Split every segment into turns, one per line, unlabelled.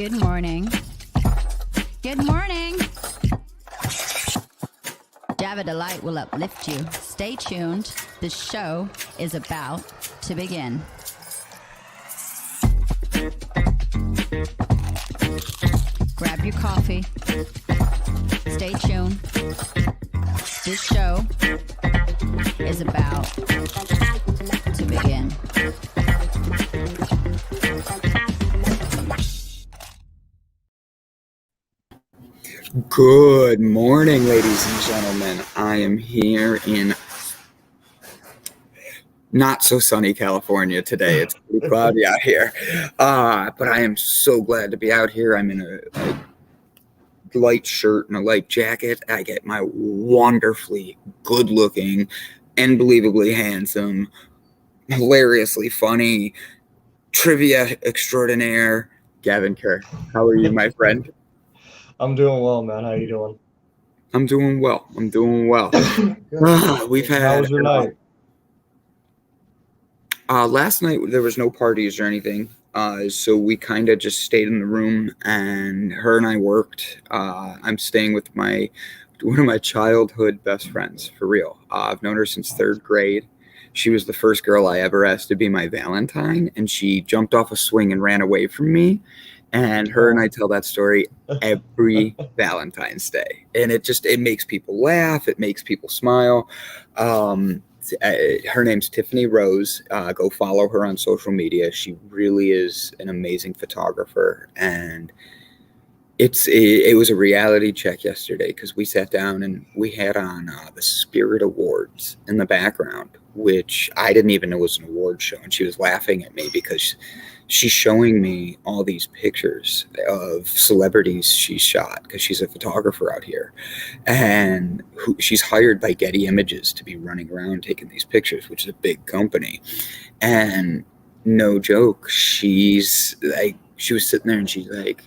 Good morning. Good morning. Jab of Delight will uplift you. Stay tuned. The show is about to begin. Grab your coffee. Stay tuned. This show is about to begin.
Good morning, ladies and gentlemen. I am here in not so sunny California today. It's pretty cloudy out here. But I am so glad to be out here. I'm in a light shirt and a light jacket. I get my wonderfully good-looking, unbelievably handsome, hilariously funny, trivia extraordinaire, Gavin Kerr. How are you, my friend?
I'm doing well, man. How you doing?
I'm doing well. We've had.
How was your night?
Last night there was no parties or anything, so we kind of just stayed in the room, and her and I worked. I'm staying with one of my childhood best friends, for real. I've known her since third grade. She was the first girl I ever asked to be my Valentine, and she jumped off a swing and ran away from me. And her and I tell that story every Valentine's Day. And it makes people laugh. It makes people smile. Her name's Tiffany Rose. Go follow her on social media. She really is an amazing photographer. And it was a reality check yesterday because we sat down and we had on the Spirit Awards in the background, which I didn't even know was an award show. And she was laughing at me because she's showing me all these pictures of celebrities she shot because she's a photographer out here. And she's hired by Getty Images to be running around taking these pictures, which is a big company. And no joke, she was sitting there and she's like,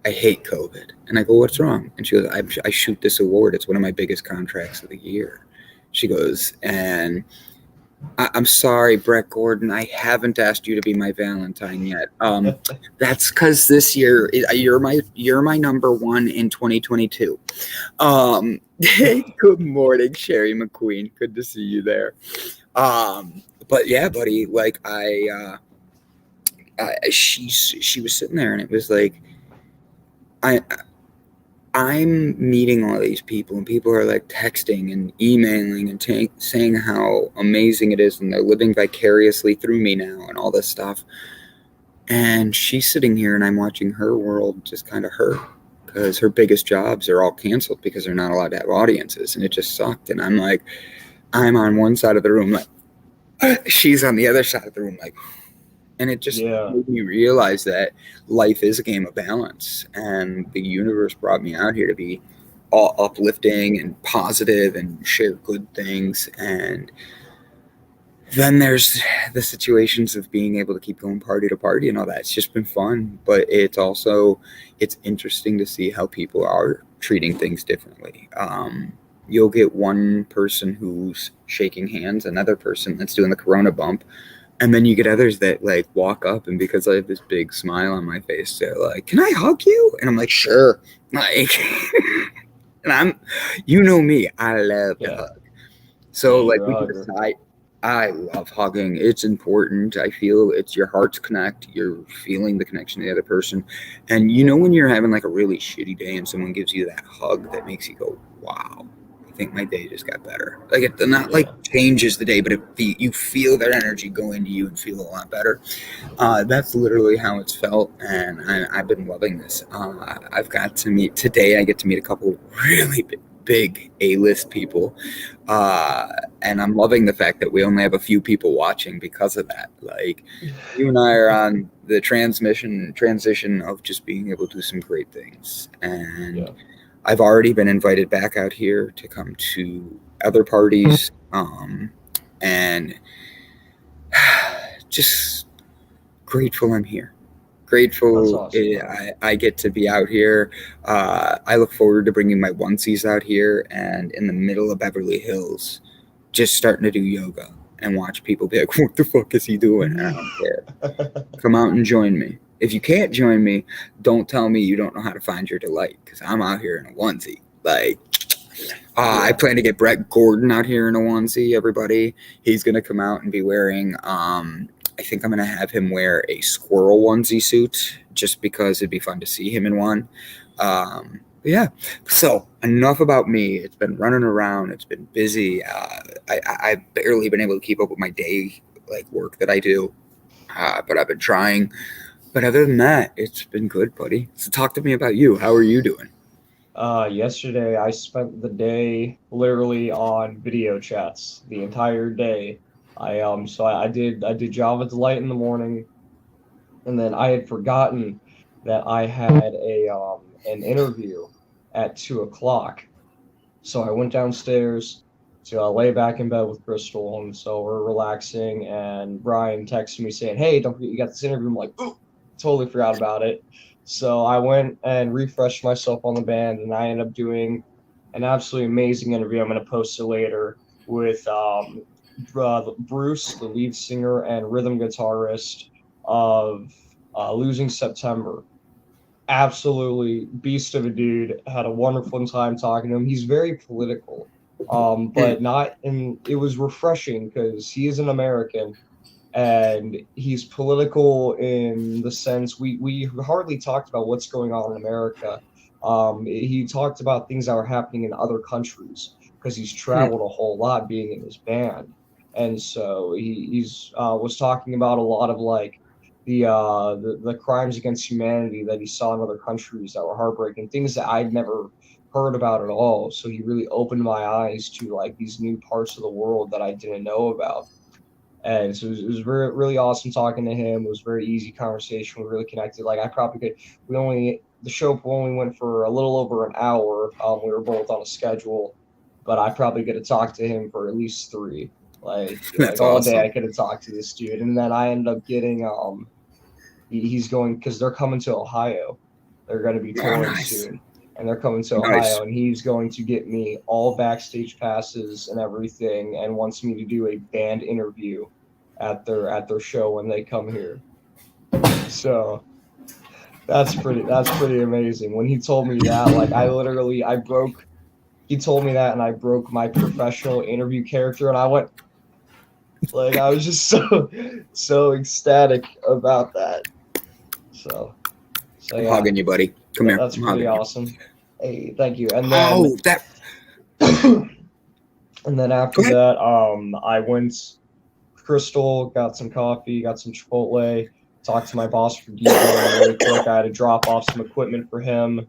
I hate COVID. And I go, what's wrong? And she goes, I shoot this award. It's one of my biggest contracts of the year. She goes, and I'm sorry, Brett Gordon, I haven't asked you to be my Valentine yet. That's because this year you're my number one in 2022. Good morning, Sherry McQueen. Good to see you there. But yeah, buddy, like she was sitting there and it was like, I'm meeting all these people, and people are like texting and emailing and saying how amazing it is, and they're living vicariously through me now and all this stuff. And she's sitting here, and I'm watching her world just kind of hurt because her biggest jobs are all canceled because they're not allowed to have audiences, and it just sucked. And I'm like, I'm on one side of the room, like she's on the other side of the room, like. And it just made me realize that life is a game of balance, and the universe brought me out here to be all uplifting and positive and share good things. And then there's the situations of being able to keep going party to party and all that. It's just been fun, but it's interesting to see how people are treating things differently. You'll get one person who's shaking hands, another person that's doing the Corona bump. And then you get others that like walk up, and because I have this big smile on my face, they're like, "Can I hug you?" And I'm like, "Sure." Like, and you know me, I love to hug. So like we can decide. I love hugging. It's important. I feel it's your hearts connect. You're feeling the connection to the other person, and you know when you're having like a really shitty day and someone gives you that hug that makes you go, "Wow." I think my day just got better. Like it not like changes the day, but you feel their energy go into you and feel a lot better. That's literally how it's felt, and I've been loving this. I get to meet a couple really big A-list people, and I'm loving the fact that we only have a few people watching because of that. Like you and I are on the transition of just being able to do some great things, and I've already been invited back out here to come to other parties, and just grateful I'm here. Grateful awesome. I get to be out here. I look forward to bringing my onesies out here and in the middle of Beverly Hills, just starting to do yoga and watch people be like, what the fuck is he doing? And I don't care. Come out and join me. If you can't join me, don't tell me you don't know how to find your delight, because I'm out here in a onesie. Like, I plan to get Brett Gordon out here in a onesie, everybody. He's going to come out and be wearing, I think I'm going to have him wear a squirrel onesie suit just because it'd be fun to see him in one. Yeah. So enough about me. It's been running around. It's been busy. I've barely been able to keep up with my day, like work that I do. But I've been trying. But other than that, it's been good, buddy. So talk to me about you. How are you doing?
Yesterday I spent the day literally on video chats the entire day. I did Java Delight in the morning, and then I had forgotten that I had an interview at 2 o'clock. So I went downstairs to lay back in bed with Crystal, and so we're relaxing. And Brian texted me saying, "Hey, don't forget you got this interview." I'm like, "Ooh, totally forgot about it." So I went and refreshed myself on the band, and I ended up doing an absolutely amazing interview. I'm going to post it later with Bruce, the lead singer and rhythm guitarist of Losing September. Absolutely beast of a dude. Had a wonderful time talking to him. He's very political, but not in. It was refreshing because he is an American, and he's political in the sense we hardly talked about what's going on in America. He talked about things that are happening in other countries because he's traveled a whole lot being in his band, and so he's was talking about a lot of like the crimes against humanity that he saw in other countries that were heartbreaking, things that I'd never heard about at all. So he really opened my eyes to like these new parts of the world that I didn't know about. And so it was very, really awesome talking to him. It was a very easy conversation. We really connected. Like I probably could, the show only went for a little over an hour. We were both on a schedule, but I probably could have talked to him for at least three.
That's
all
awesome.
day I could have talked to this dude. And then I ended up getting, he's going, because they're coming to Ohio. They're going to be touring soon. And they're coming to Ohio, and he's going to get me all backstage passes and everything, and wants me to do a band interview at their show when they come here. So that's pretty amazing. When he told me that, like he told me that, and I broke my professional interview character, and I went like I was just so ecstatic about that. So
I'm
yeah.
hugging you, buddy. Come here.
That's pretty awesome. Hey, thank you. And
then
and then after that, I went Crystal, got some coffee, got some Chipotle, talked to my boss for DJing really quick. I had to drop off some equipment for him,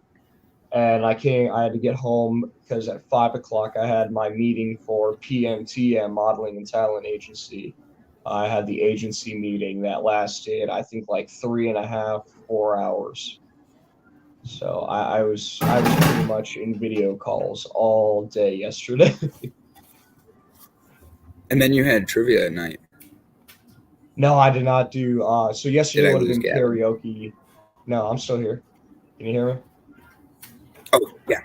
and I had to get home because at 5 o'clock I had my meeting for PMTM Modeling and Talent Agency. I had the agency meeting that lasted, I think, like 3.5, 4 hours. So I was pretty much in video calls all day yesterday.
And then you had trivia at night.
No, I did not do. So yesterday would have been karaoke. No, I'm still here. Can you hear me?
Oh yeah.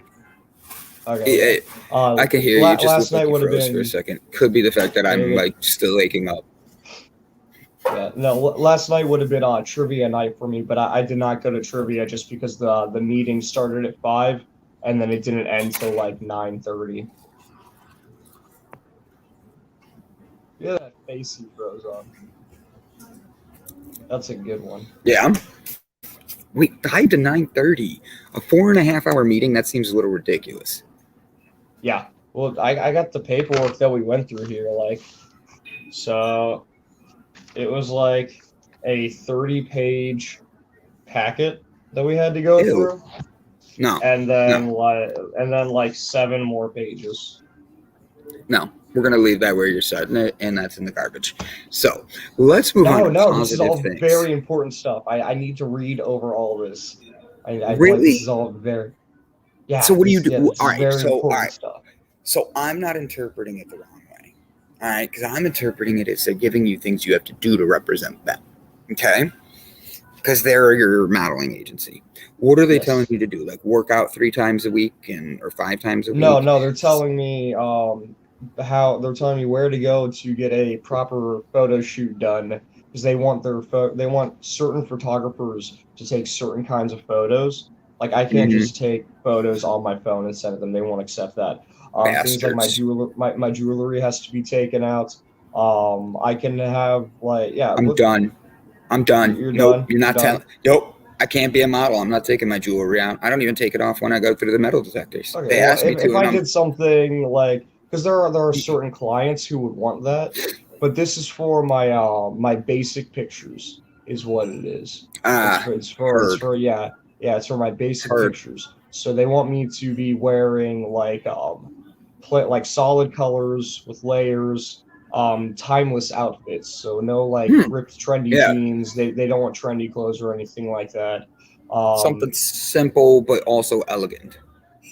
Okay.
I can hear you. Just
last night would have been
for a second. Could be the fact that I'm like still waking up.
Yeah, no. Last night would have been trivia night for me, but I did not go to trivia just because the meeting started at 5, and then it didn't end till like 9:30. Yeah, that face he throws on. That's a good one.
Yeah. Wait, 5 to 9:30. A 4.5 hour meeting? That seems a little ridiculous.
Yeah. Well, I got the paperwork that we went through here, like, so it was like a 30-page packet that we had to go through.
No.
And then like 7 more pages.
No. We're going to leave that where you're setting it, and that's in the garbage. So let's move on to positive
this is all
things.
very important stuff. I need to read over all this. I
really?
This is all very... Yeah.
So what do you do?
Yeah,
all right.
important stuff.
So I'm not interpreting it the wrong way. All right. Because I'm interpreting it as they're giving you things you have to do to represent them. Okay. Because they're your modeling agency. What are they telling you to do? Like work out 3 times a week or 5 times a week?
No, they're telling me they're telling me where to go to get a proper photo shoot done because they want they want certain photographers to take certain kinds of photos. Like I can't
Mm-hmm.
just take photos on my phone and send them. They won't accept that. Things like
Bastards.
my jewelry has to be taken out. I can have like yeah.
I'm done. I'm done.
You're
Nope.
done.
You're
You're
not telling.
done.
Nope. I can't be a model. I'm not taking my jewelry out. I don't even take it off when I go through the metal detectors.
Okay.
They
Well,
ask me
if
to, and
I
I'm
did something like because there are certain clients who would want that, but this is for my basic pictures is what it is.
heard,
It's for my basic
heard.
pictures. So they want me to be wearing like solid colors with layers, timeless outfits. So no like
Hmm.
ripped trendy
Yeah,
jeans. They don't want trendy clothes or anything like that.
something
Um,
simple but also elegant.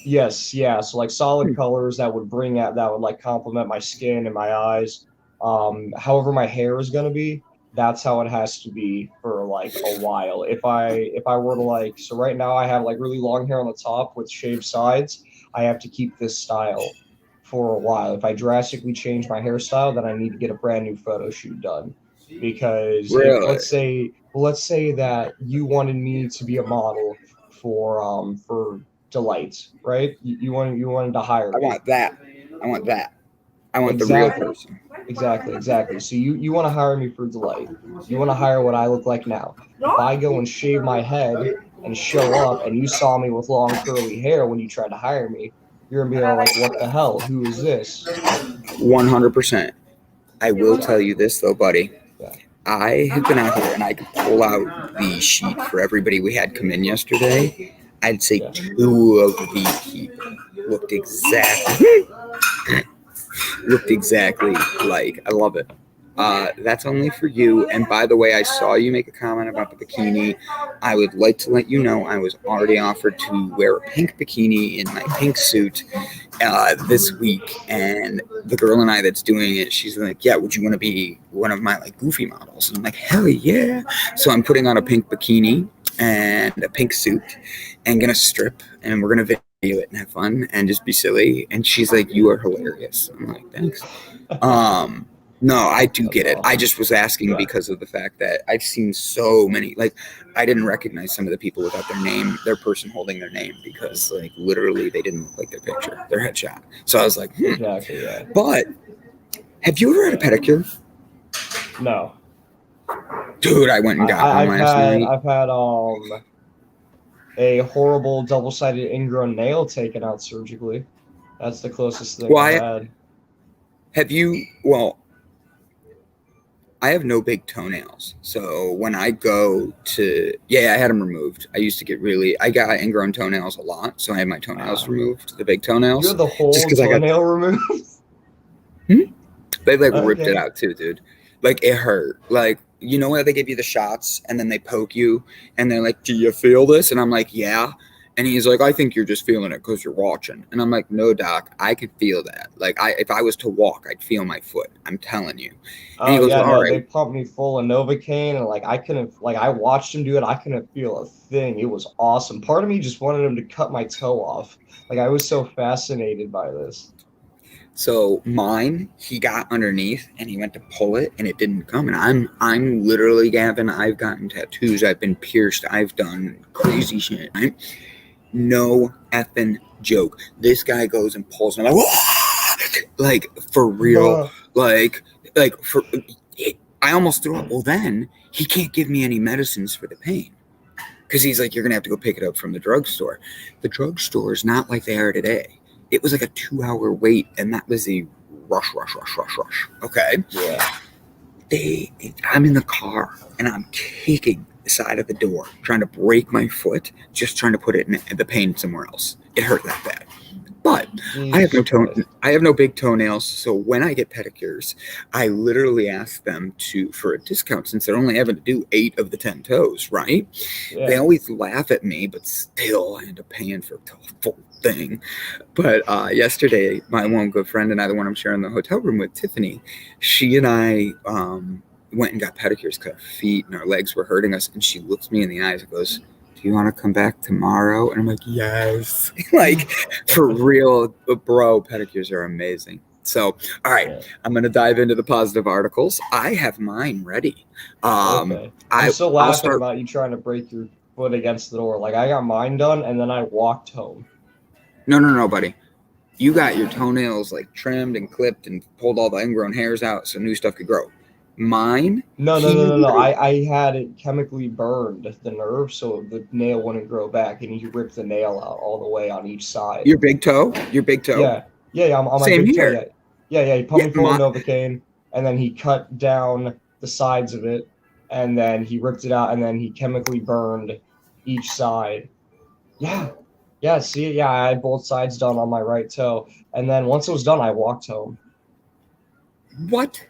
yes, yeah. So like solid
Hmm.
colors that would that would like complement my skin and my eyes. However my hair is gonna be, that's how it has to be for like a while. If I were to like so right now I have like really long hair on the top with shaved sides. I have to keep this style for a while. If I drastically change my hairstyle, then I need to get a brand new photo shoot done. Because if
Really,
let's say that you wanted me to be a model for Delight, right? You wanted to hire
I
me.
want that. I want that. I want the real
Exactly.
person.
Exactly. So you want to hire me for Delight. You want to hire what I look like now. If I go and shave my head and show up and you saw me with long curly hair when you tried to hire me, you're gonna be all like, what the hell? Who is this?
100%. I will tell
Exactly.
you this though, buddy.
Yeah.
I have been out here and I could pull out the sheet for everybody we had come in yesterday. I'd say
Yeah.
2 of the people looked exactly like. I love it. That's only for you. And by the way, I saw you make a comment about the bikini. I would like to let you know I was already offered to wear a pink bikini in my pink suit this week. And the girl and I that's doing it, she's like, "Yeah, would you want to be one of my like goofy models?" And I'm like, "Hell yeah!" So I'm putting on a pink bikini and a pink suit, and gonna strip, and we're gonna video it and have fun and just be silly. And she's like, "You are hilarious." I'm like, "Thanks." Um, no, I do
That's
get it. I
awesome.
just was asking because of the fact that I've seen so many. Like, I didn't recognize some of the people without their name, their person holding their name, because like literally they didn't look like their picture, their headshot. So I was like,
Exactly. Yeah.
But have you ever had a pedicure?
No.
Dude, I went and got one last night.
I've had a horrible double-sided ingrown nail taken out surgically. That's the closest thing I've
Why
had.
have you? Well, I have no big toenails. So when I go to, yeah, I had them removed. I used to get I got ingrown toenails a lot. So I had my toenails
Wow.
removed, the big
You
toenails,
had the
just
whole
because I got,
toenail removed?
they like ripped it
Okay.
out too, dude. Like it hurt. Like, you know, where they give you the shots and then they poke you and they're like, "Do you feel this?" And I'm like, "Yeah." And he's like, "I think you're just feeling it because you're watching." And I'm like, "No, doc, I can feel that. Like, if I was to walk, I'd feel my foot. I'm telling you." And he
Oh
goes,
yeah,
"Well, all
no,
right."
they pumped me full of Novocaine and like I couldn't like I watched him do it, I couldn't feel a thing. It was awesome. Part of me just wanted him to cut my toe off. Like I was so fascinated by this.
So mine, he got underneath and he went to pull it and it didn't come. And I'm literally, Gavin, I've gotten tattoos, I've been pierced, I've done crazy shit. No effing joke. This guy goes and pulls and I'm like, "Whoa!" Like for real,
Huh.
like for I almost threw up. Well, then he can't give me any medicines for the pain. Because he's like, "You're gonna have to go pick it up from the drugstore." The drugstore is not like they are today. It was like a 2-hour wait, and that was a rush. Okay,
Yeah.
I'm in the car and I'm kicking the side of the door, trying to break my foot, just trying to put it in the pain somewhere else. It hurt that bad. But
Jesus Christ.
I have no big toenails, so when I get pedicures, I literally ask them for a discount since they're only having to do 8 of the 10 toes, right? They
Yeah.
always laugh at me, but still I end up paying for the full thing. But yesterday, my one good friend and I, the one I'm sharing the hotel room with, Tiffany, she and I went and got pedicures because our feet and our legs were hurting us, and she looks me in the eyes and goes, "Do you want to come back tomorrow?" And I'm like, "Yes." Like, for real, bro, pedicures are amazing. So, all right,
Yeah.
I'm going to dive into the positive articles. I have mine ready.
Okay. I'm still
I'll
laughing
start.
about you trying to break your foot against the door. Like, I got mine done, and then I walked home.
No, buddy. You got your toenails like trimmed and clipped and pulled all the ingrown hairs out so new stuff could grow. Mine,
No, no,
he
no, no, no.
literally-
I had it chemically burned, the nerve, so the nail wouldn't grow back, and he ripped the nail out all the way on each side.
your big toe,
Yeah, yeah, on my
Same
big toe.
here.
Yeah, yeah, yeah. He put
Yeah,
me full of Novocaine, and then he cut down the sides of it, and then he ripped it out, and then he chemically burned each side. Yeah, yeah. See, yeah, I had both sides done on my right toe, and then once it was done, I walked home.
What?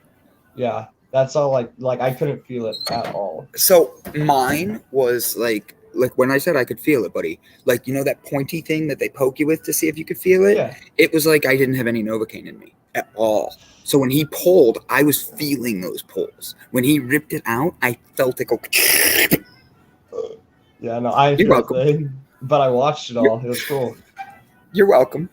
Yeah, that's all. Like I couldn't feel it at all.
So mine was like when I said I could feel it, buddy. Like, you know that pointy thing that they poke you with to see if you could feel it?
Yeah.
It was like I didn't have any Novocaine in me at all. So when he pulled, I was feeling those pulls. When he ripped it out, I felt it go.
Yeah, no, I
You're
feel a
welcome.
thing, but I watched it all. It was cool.
You're welcome.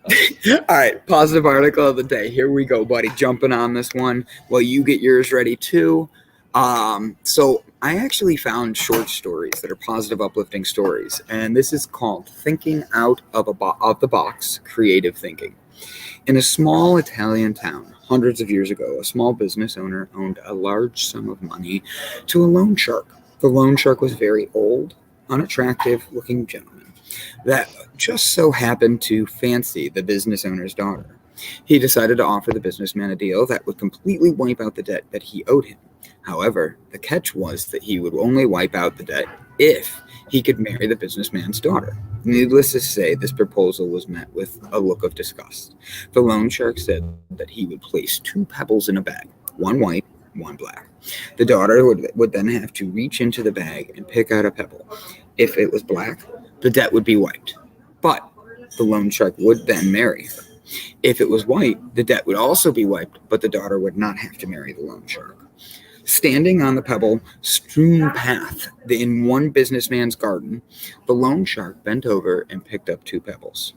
All right, positive article of the day. Here we go, buddy. Jumping on this one while you get yours ready too. So I actually found short stories that are positive, uplifting stories, and this is called "Thinking Out of the Box: Creative Thinking." In a small Italian town, hundreds of years ago, a small business owner owned a large sum of money to a loan shark. The loan shark was very old, unattractive-looking gentleman that just so happened to fancy the business owner's daughter. He decided to offer the businessman a deal that would completely wipe out the debt that he owed him. However, the catch was that he would only wipe out the debt if he could marry the businessman's daughter. Needless to say, this proposal was met with a look of disgust. The loan shark said that he would place 2 pebbles in a bag, one white, one black. The daughter would then have to reach into the bag and pick out a pebble. If it was black, the debt would be wiped, but the loan shark would then marry her. If it was white, the debt would also be wiped, but the daughter would not have to marry the loan shark. Standing on the pebble-strewn path in one businessman's garden, the loan shark bent over and picked up 2 pebbles.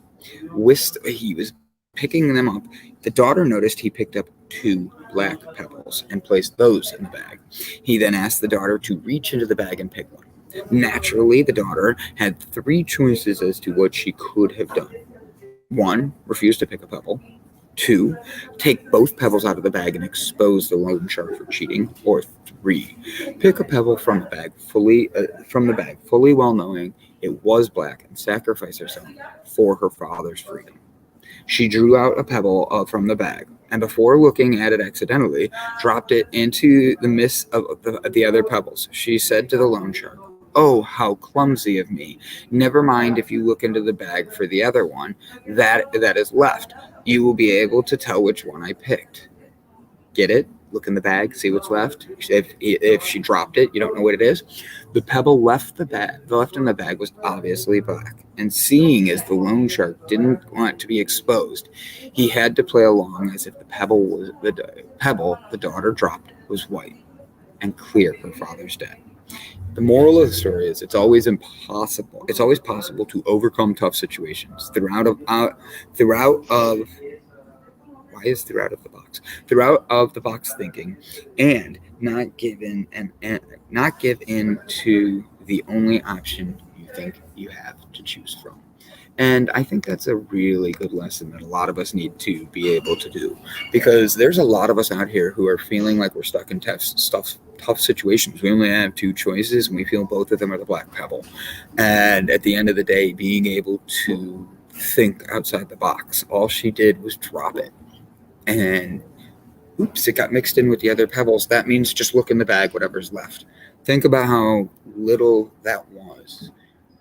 He was picking them up. The daughter noticed he picked up 2 black pebbles and placed those in the bag. He then asked the daughter to reach into the bag and pick one. Naturally, the daughter had 3 choices as to what she could have done. 1, refuse to pick a pebble. 2, take both pebbles out of the bag and expose the loan shark for cheating. Or 3, pick a pebble from the bag fully well knowing it was black and sacrifice herself for her father's freedom. She drew out a pebble from the bag, and before looking at it accidentally, dropped it into the midst of the other pebbles. She said to the loan shark, "Oh, how clumsy of me. Never mind if you look into the bag for the other one that is left. You will be able to tell which one I picked." Get it? Look in the bag, see what's left. If she dropped it, you don't know what it is. The pebble left in the bag was obviously black. And seeing as the loan shark didn't want to be exposed, he had to play along as if the pebble the daughter dropped was white and clear her father's debt. The moral of the story is it's always possible to overcome tough situations throughout of the box thinking, and not give in to the only option you think you have to choose from. And I think that's a really good lesson that a lot of us need to be able to do, because there's a lot of us out here who are feeling like we're stuck in tough situations. We only have 2 choices, and we feel both of them are the black pebble. And at the end of the day, being able to think outside the box, all she did was drop it. And oops, it got mixed in with the other pebbles. That means just look in the bag, whatever's left. Think about how little that was,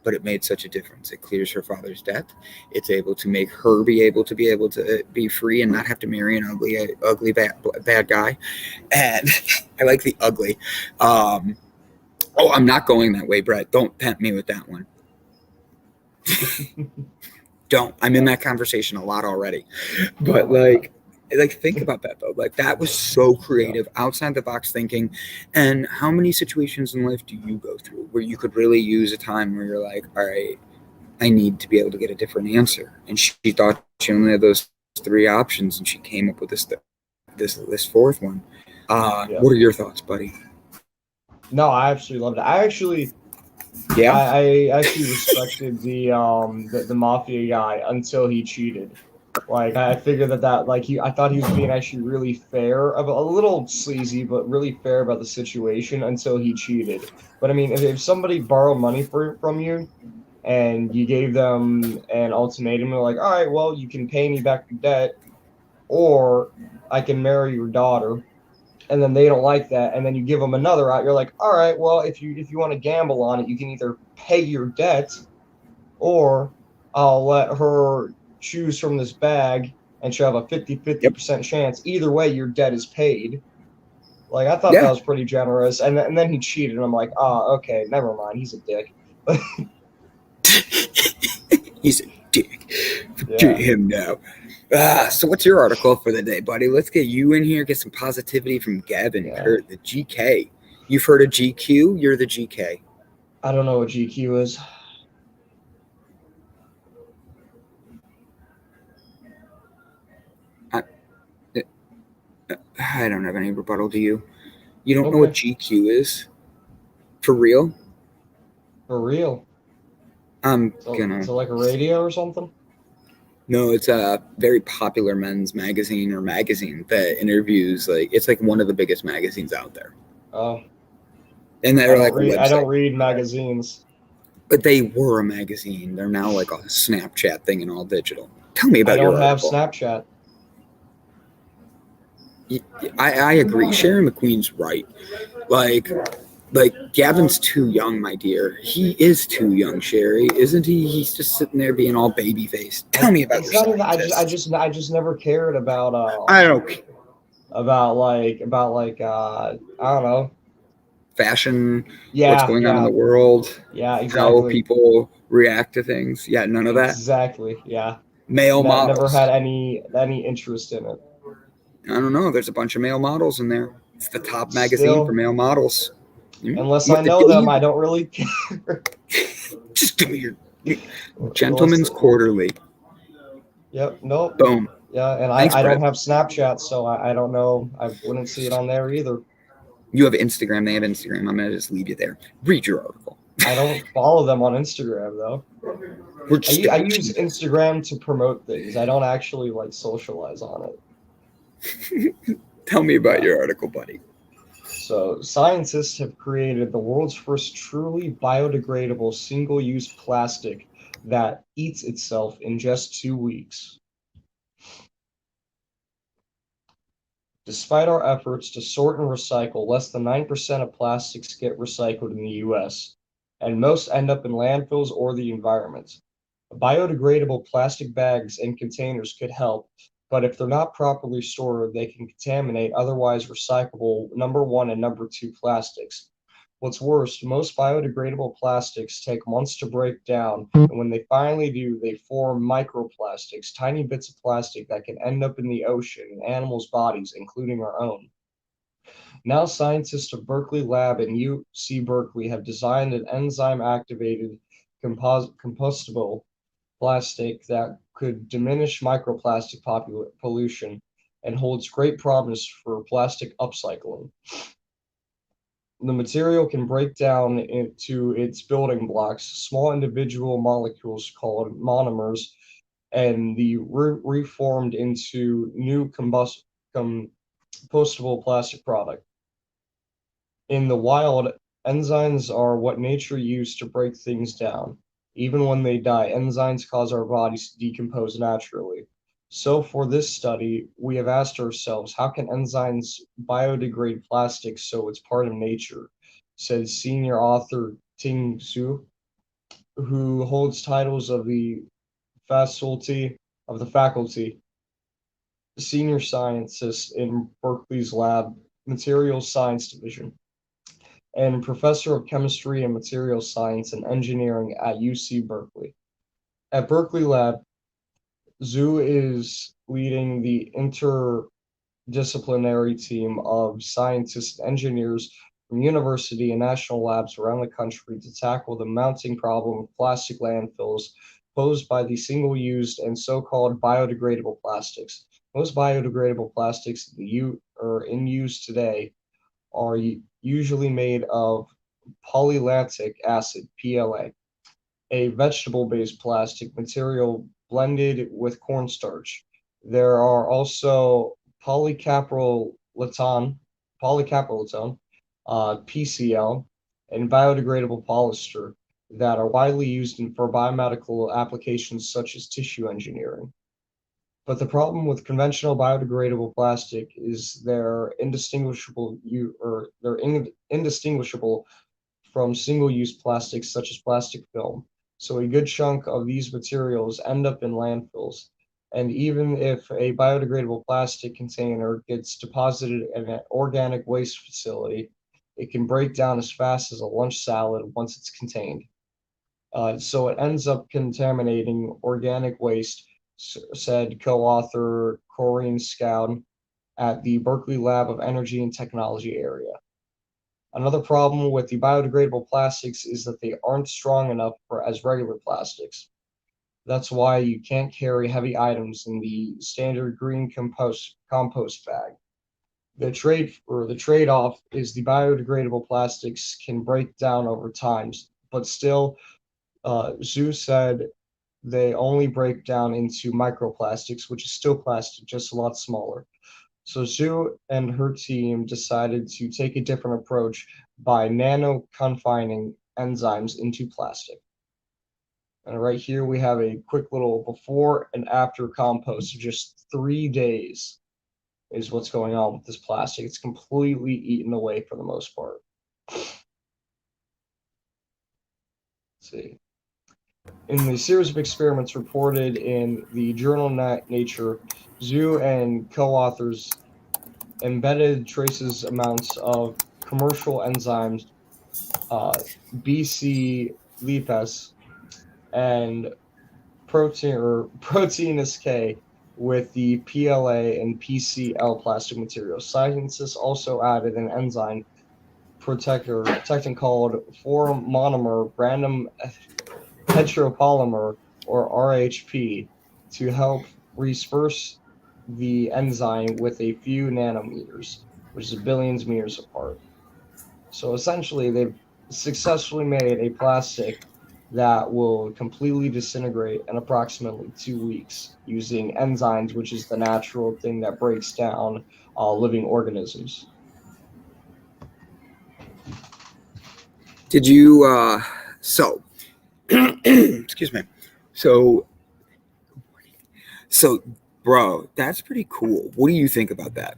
but it made such a difference. It clears her father's debt. It's able to make her be able to be free and not have to marry an ugly bad guy. And I like the ugly. I'm not going that way, Brett. Don't tempt me with that one. Don't. I'm in that conversation a lot already. But think about that though. Like, that was so creative, outside the box thinking. And how many situations in life do you go through where you could really use a time where you're like, all right, I need to be able to get a different answer? And she thought she only had those three options, and she came up with this fourth one.
Yeah.
What are your thoughts, buddy?
No, I absolutely loved it.
Yeah.
I actually respected the mafia guy until he cheated. Like I figured that I thought he was being actually really fair, a little sleazy, but really fair about the situation until he cheated. But I mean, if somebody borrowed money from you and you gave them an ultimatum, they're like, all right, well, you can pay me back your debt, or I can marry your daughter, and then they don't like that, and then you give them another out. You're like, all right, well, if you want to gamble on it, you can either pay your debt, or I'll let her choose from this bag, and she'll have a 50% chance. Either way, your debt is paid. Like, I thought that was pretty generous, and then he cheated, and I'm like, okay, never mind, he's a dick.
He's a dick. Forget him now. So what's your article for the day, buddy? Let's get you in here, get some positivity from Gavin Kurt, the GK. You've heard of GQ? You're the GK.
I don't know what GQ is.
I don't have any rebuttal to you. You don't know what GQ is? For real?
For real? So like a radio or something?
No, it's a very popular men's magazine that interviews, it's like one of the biggest magazines out there.
Oh.
And they're
I don't read magazines.
But they were a magazine. They're now like a Snapchat thing and all digital. Tell me about your article.
I don't have Snapchat.
I agree. Sharon McQueen's right. Like Gavin's too young, my dear. He is too young, Sherry, isn't he? He's just sitting there being all baby faced. Tell me about your scientist.
I just never cared about
I don't
about I don't know,
fashion, what's going on in the world,
exactly.
How people react to things. Yeah, none of that.
Exactly. Yeah.
Male models.
Never had any interest in it.
I don't know. There's a bunch of male models in there. It's the top magazine for male models.
Unless I know them, I don't really care.
Just give me your Gentleman's Quarterly.
Yep. Nope.
Boom.
Yeah, and I don't have Snapchat, so I don't know. I wouldn't see it on there either.
You have Instagram. They have Instagram. I'm gonna just leave you there. Read your article.
I don't follow them on Instagram though. I use Instagram to promote things. I don't actually socialize on it.
Tell me about your article, buddy.
So, scientists have created the world's first truly biodegradable single-use plastic that eats itself in just 2 weeks. Despite our efforts to sort and recycle, less than 9% of plastics get recycled in the US, and most end up in landfills or the environment. Biodegradable plastic bags and containers could help, but if they're not properly stored, they can contaminate otherwise recyclable number 1 and number 2 plastics. What's worse, most biodegradable plastics take months to break down, and when they finally do, they form microplastics, tiny bits of plastic that can end up in the ocean and animals' bodies, including our own. Now, scientists of Berkeley Lab and UC Berkeley have designed an enzyme-activated compostable plastic that could diminish microplastic pollution and holds great promise for plastic upcycling. The material can break down into its building blocks, small individual molecules called monomers, and be reformed into new compostable plastic product. In the wild, enzymes are what nature used to break things down. Even when they die, enzymes cause our bodies to decompose naturally. So for this study, we have asked ourselves, how can enzymes biodegrade plastics so it's part of nature? Said senior author Ting Su, who holds titles of the faculty, senior scientist in Berkeley's lab, Materials Science Division, and professor of chemistry and materials science and engineering at UC Berkeley. At Berkeley Lab, Zhu is leading the interdisciplinary team of scientists and engineers from university and national labs around the country to tackle the mounting problem of plastic landfills posed by the single-used and so-called biodegradable plastics. Most biodegradable plastics in use today are usually made of polylactic acid, PLA, a vegetable-based plastic material blended with cornstarch. There are also polycaprolactone, PCL, and biodegradable polyester that are widely used for biomedical applications such as tissue engineering. But the problem with conventional biodegradable plastic is they're indistinguishable from single-use plastics such as plastic film. So a good chunk of these materials end up in landfills. And even if a biodegradable plastic container gets deposited in an organic waste facility, it can break down as fast as a lunch salad once it's contained. So it ends up contaminating organic waste, said co-author Corinne Scoud at the Berkeley Lab of Energy and Technology area. Another problem with the biodegradable plastics is that they aren't strong enough as regular plastics. That's why you can't carry heavy items in the standard green compost bag. The trade-off is the biodegradable plastics can break down over time, but still, Zhu said they only break down into microplastics, which is still plastic, just a lot smaller. So Zhu and her team decided to take a different approach by nano-confining enzymes into plastic. And right here we have a quick little before and after compost. So just 3 days is what's going on with this plastic. It's completely eaten away for the most part. Let's see. In the series of experiments reported in the journal Nature, Zhu and co-authors embedded traces amounts of commercial enzymes, BC lipase, and proteinase K with the PLA and PCL plastic materials. Scientists also added an enzyme protectant called 4-monomer random heteropolymer, or RHP, to help disperse the enzyme with a few nanometers, which is billions of meters apart. So essentially, they've successfully made a plastic that will completely disintegrate in approximately 2 weeks using enzymes, which is the natural thing that breaks down living organisms.
Did you, excuse me. So, bro, that's pretty cool. What do you think about that?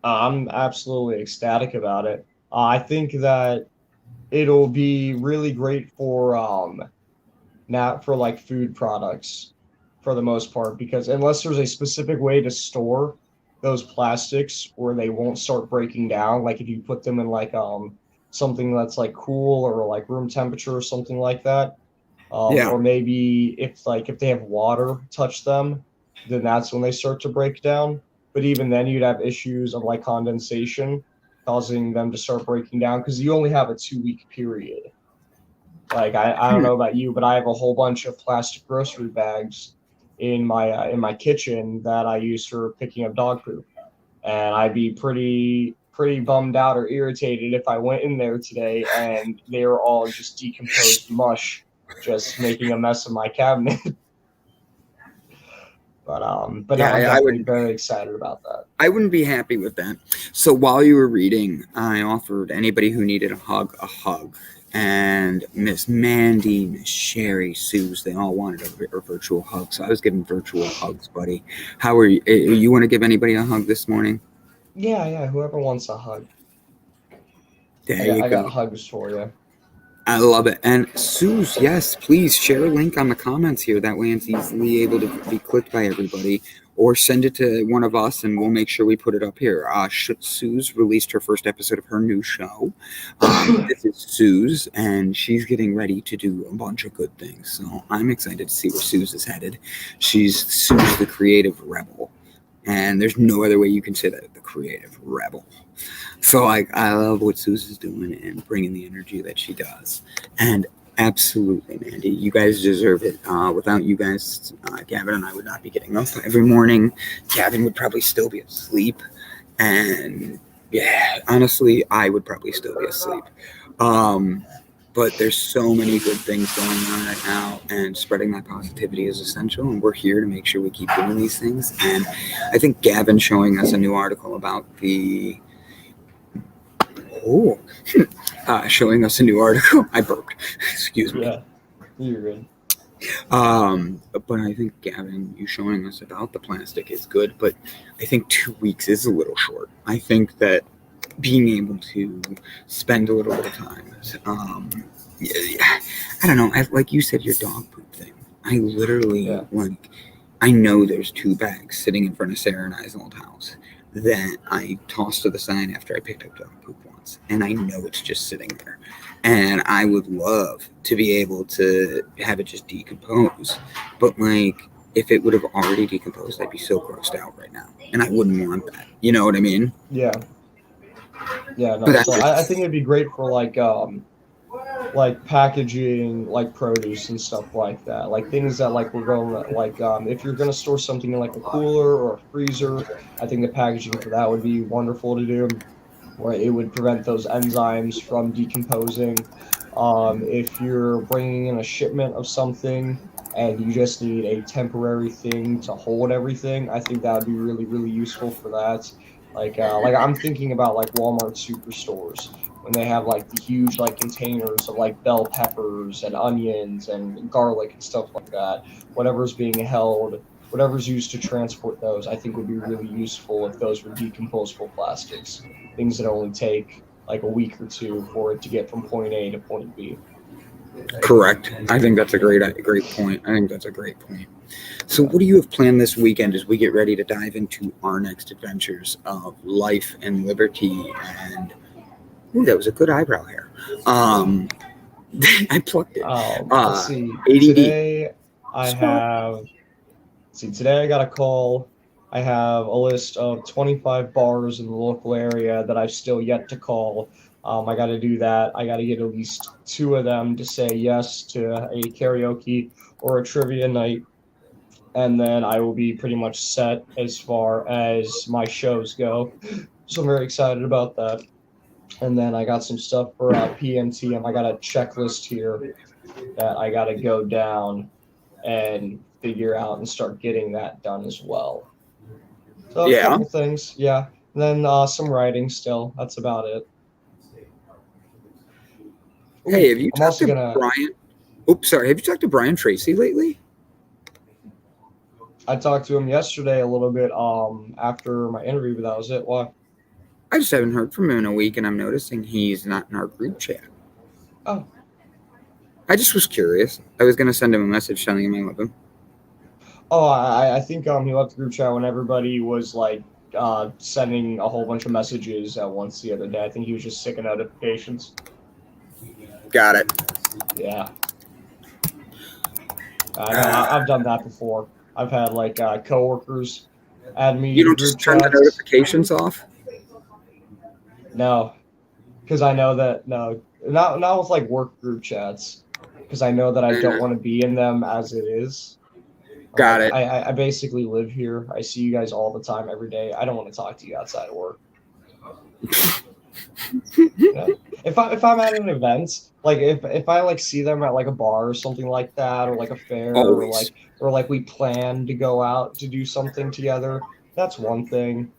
I'm absolutely ecstatic about it. I think that it'll be really great for not for like food products for the most part, because unless there's a specific way to store those plastics where they won't start breaking down, like if you put them in like something that's like cool or like room temperature or something like that,
Yeah.
or maybe if they have water touch them, then that's when they start to break down. But even then, you'd have issues of like condensation causing them to start breaking down because you only have a 2-week period. Like I don't know about you, but I have a whole bunch of plastic grocery bags in my kitchen that I use for picking up dog poop, and I'd be pretty bummed out or irritated if I went in there today and they were all just decomposed mush, just making a mess of my cabinet. But no,
Yeah,
I'm
I
definitely
would.
very excited about that.
I wouldn't be happy with that. So while you were reading, I offered anybody who needed a hug. And Miss Mandy, Miss Sherry, Suze, they all wanted a virtual hug. So I was giving virtual hugs, buddy. How are you? You want to give anybody a hug this morning?
Yeah, whoever wants a hug.
There you
I got
go.
hugs for you.
I love it. And Suze, yes, please share a link on the comments here. That way it's easily able to be clicked by everybody. Or send it to one of us and we'll make sure we put it up here. Suze released her first episode of her new show. This is Suze, and she's getting ready to do a bunch of good things. So I'm excited to see where Suze is headed. She's Suze the creative rebel. And there's no other way you can say that, the creative rebel. So I love what Suze is doing and bringing the energy that she does. And Absolutely, Mandy. You guys deserve it. Without you guys, Gavin and I would not be getting up every morning. Gavin would probably still be asleep. And yeah, honestly, I would probably still be asleep. But there's so many good things going on right now, and spreading that positivity is essential. And we're here to make sure we keep doing these things. And I think Gavin showing us a new article about the showing us a new article. I burped. Excuse me.
Yeah, you're good.
But I think Gavin, you showing us about the plastic is good, but I think 2 weeks is a little short. I think that being able to spend a little bit of time, I don't know. Like you said, your dog poop thing. I literally I know there's 2 bags sitting in front of Sarah and I's old house that I tossed to the side after I picked up dog poop once, and I know it's just sitting there. And I would love to be able to have it just decompose, but like if it would have already decomposed, I'd be so grossed out right now, and I wouldn't want that. You know what I mean?
Yeah. No. So I think it'd be great for like packaging, like produce and stuff like that, like things that like we're going like if you're going to store something in like a cooler or a freezer, I think the packaging for that would be wonderful to do, where it would prevent those enzymes from decomposing. If you're bringing in a shipment of something and you just need a temporary thing to hold everything, I think that would be really, really useful for that. Like I'm thinking about like Walmart superstores when they have like the huge like containers of like bell peppers and onions and garlic and stuff like that. Whatever's being held, whatever's used to transport those, I think would be really useful if those were decomposable plastics. Things that only take like a week or 2 for it to get from point A to point B.
Correct. I think that's a great point. So what do you have planned this weekend as we get ready to dive into our next adventures of life and liberty? And that was a good eyebrow hair. I plucked it.
Let's see.
ADD.
Today I got a call. I have a list of 25 bars in the local area that I've still yet to call. I got to do that. I got to get at least 2 of them to say yes to a karaoke or a trivia night. And then I will be pretty much set as far as my shows go. So I'm very excited about that. And then I got some stuff for PMTM. I got a checklist here that I got to go down and figure out and start getting that done as well. So a couple things, yeah. And then some writing still. That's about it.
Hey, have you talked to Brian? Have you talked to Brian Tracy lately?
I talked to him yesterday a little bit after my interview, but that was it. Why?
I just haven't heard from him in a week, and I'm noticing he's not in our group chat.
Oh.
I just was curious. I was going to send him a message telling him I love him.
Oh, I think he left the group chat when everybody was like sending a whole bunch of messages at once the other day. I think he was just sick of notifications.
Got it.
Yeah. I've done that before. I've had like coworkers add me.
You don't just turn the notifications off?
No, because I know that not with like work group chats, because I know that I don't want to be in them as it is.
Got it.
I basically live here. I see you guys all the time, every day. I don't want to talk to you outside of work. If I'm at an event, like if I like see them at like a bar or something like that, or like a fair, or like we plan to go out to do something together, that's one thing.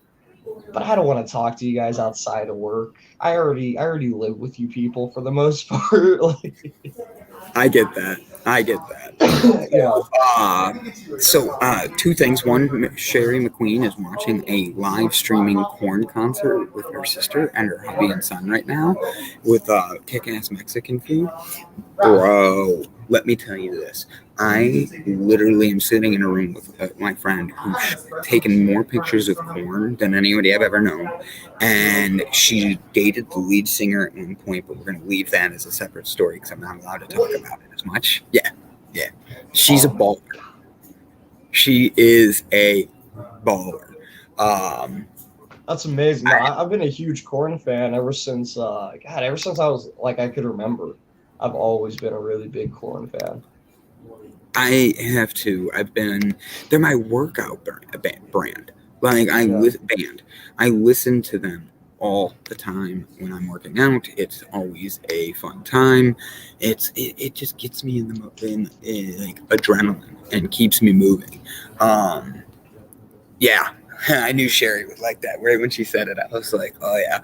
But I don't want to talk to you guys outside of work. I already live with you people for the most part.
I get that.
Yeah.
So 2 things. One, Sherry McQueen is watching a live streaming corn concert with her sister and her hubby and son right now with kick-ass Mexican food. Bro, let me tell you this. I literally am sitting in a room with my friend who's taken more pictures of corn than anybody I've ever known. And she dated the lead singer at one point, but we're going to leave that as a separate story because I'm not allowed to talk about it as much. Yeah. She's a baller. She is a baller.
That's amazing. I've been a huge corn fan ever since I was like, I could remember. I've always been a really big Korn fan.
I have to. They're my workout brand. Like I listen to them all the time when I'm working out. It's always a fun time. It just gets me in like adrenaline and keeps me moving. Yeah, I knew Sherry would like that. Right when she said it, I was like, oh yeah.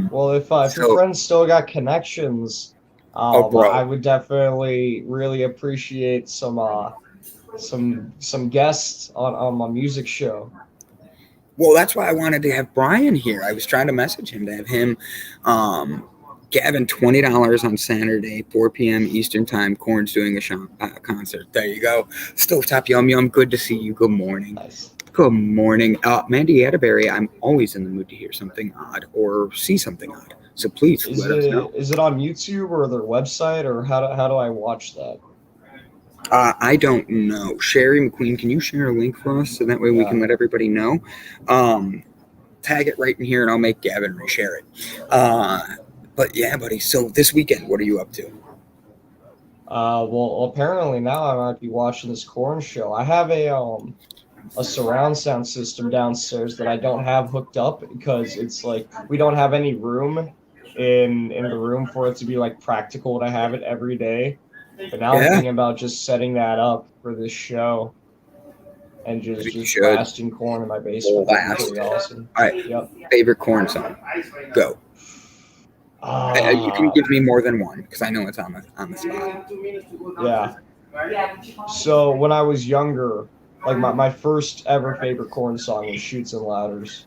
Well, if your friends still got connections,
bro.
I would definitely really appreciate some guests on my music show.
Well, that's why I wanted to have Brian here. I was trying to message him to have him, Gavin, $20 on Saturday, 4 p.m. Eastern Time. Korn's doing a concert. There you go. Stovetop Yum Yum. Good to see you. Good morning.
Nice.
Good morning. Mandy Atterbury, I'm always in the mood to hear something odd or see something odd. So please let us know.
Is it on YouTube or their website, or how do I watch that?
I don't know. Sherry McQueen, can you share a link for us so that way we can let everybody know? Tag it right in here and I'll make Gavin reshare it. But yeah, buddy. So this weekend, what are you up to?
Well, apparently now I might be watching this Korn show. I have a surround sound system downstairs that I don't have hooked up because it's like we don't have any room in the room for it to be like practical to have it every day. But now I'm thinking about just setting that up for this show and just blasting Korn in my basement. That's pretty awesome.
All right. Yep. Favorite Korn song? Go. You can give me more than one because I know it's on the spot.
Yeah. So when I was younger, like my first ever favorite Korn song was Chutes and Ladders.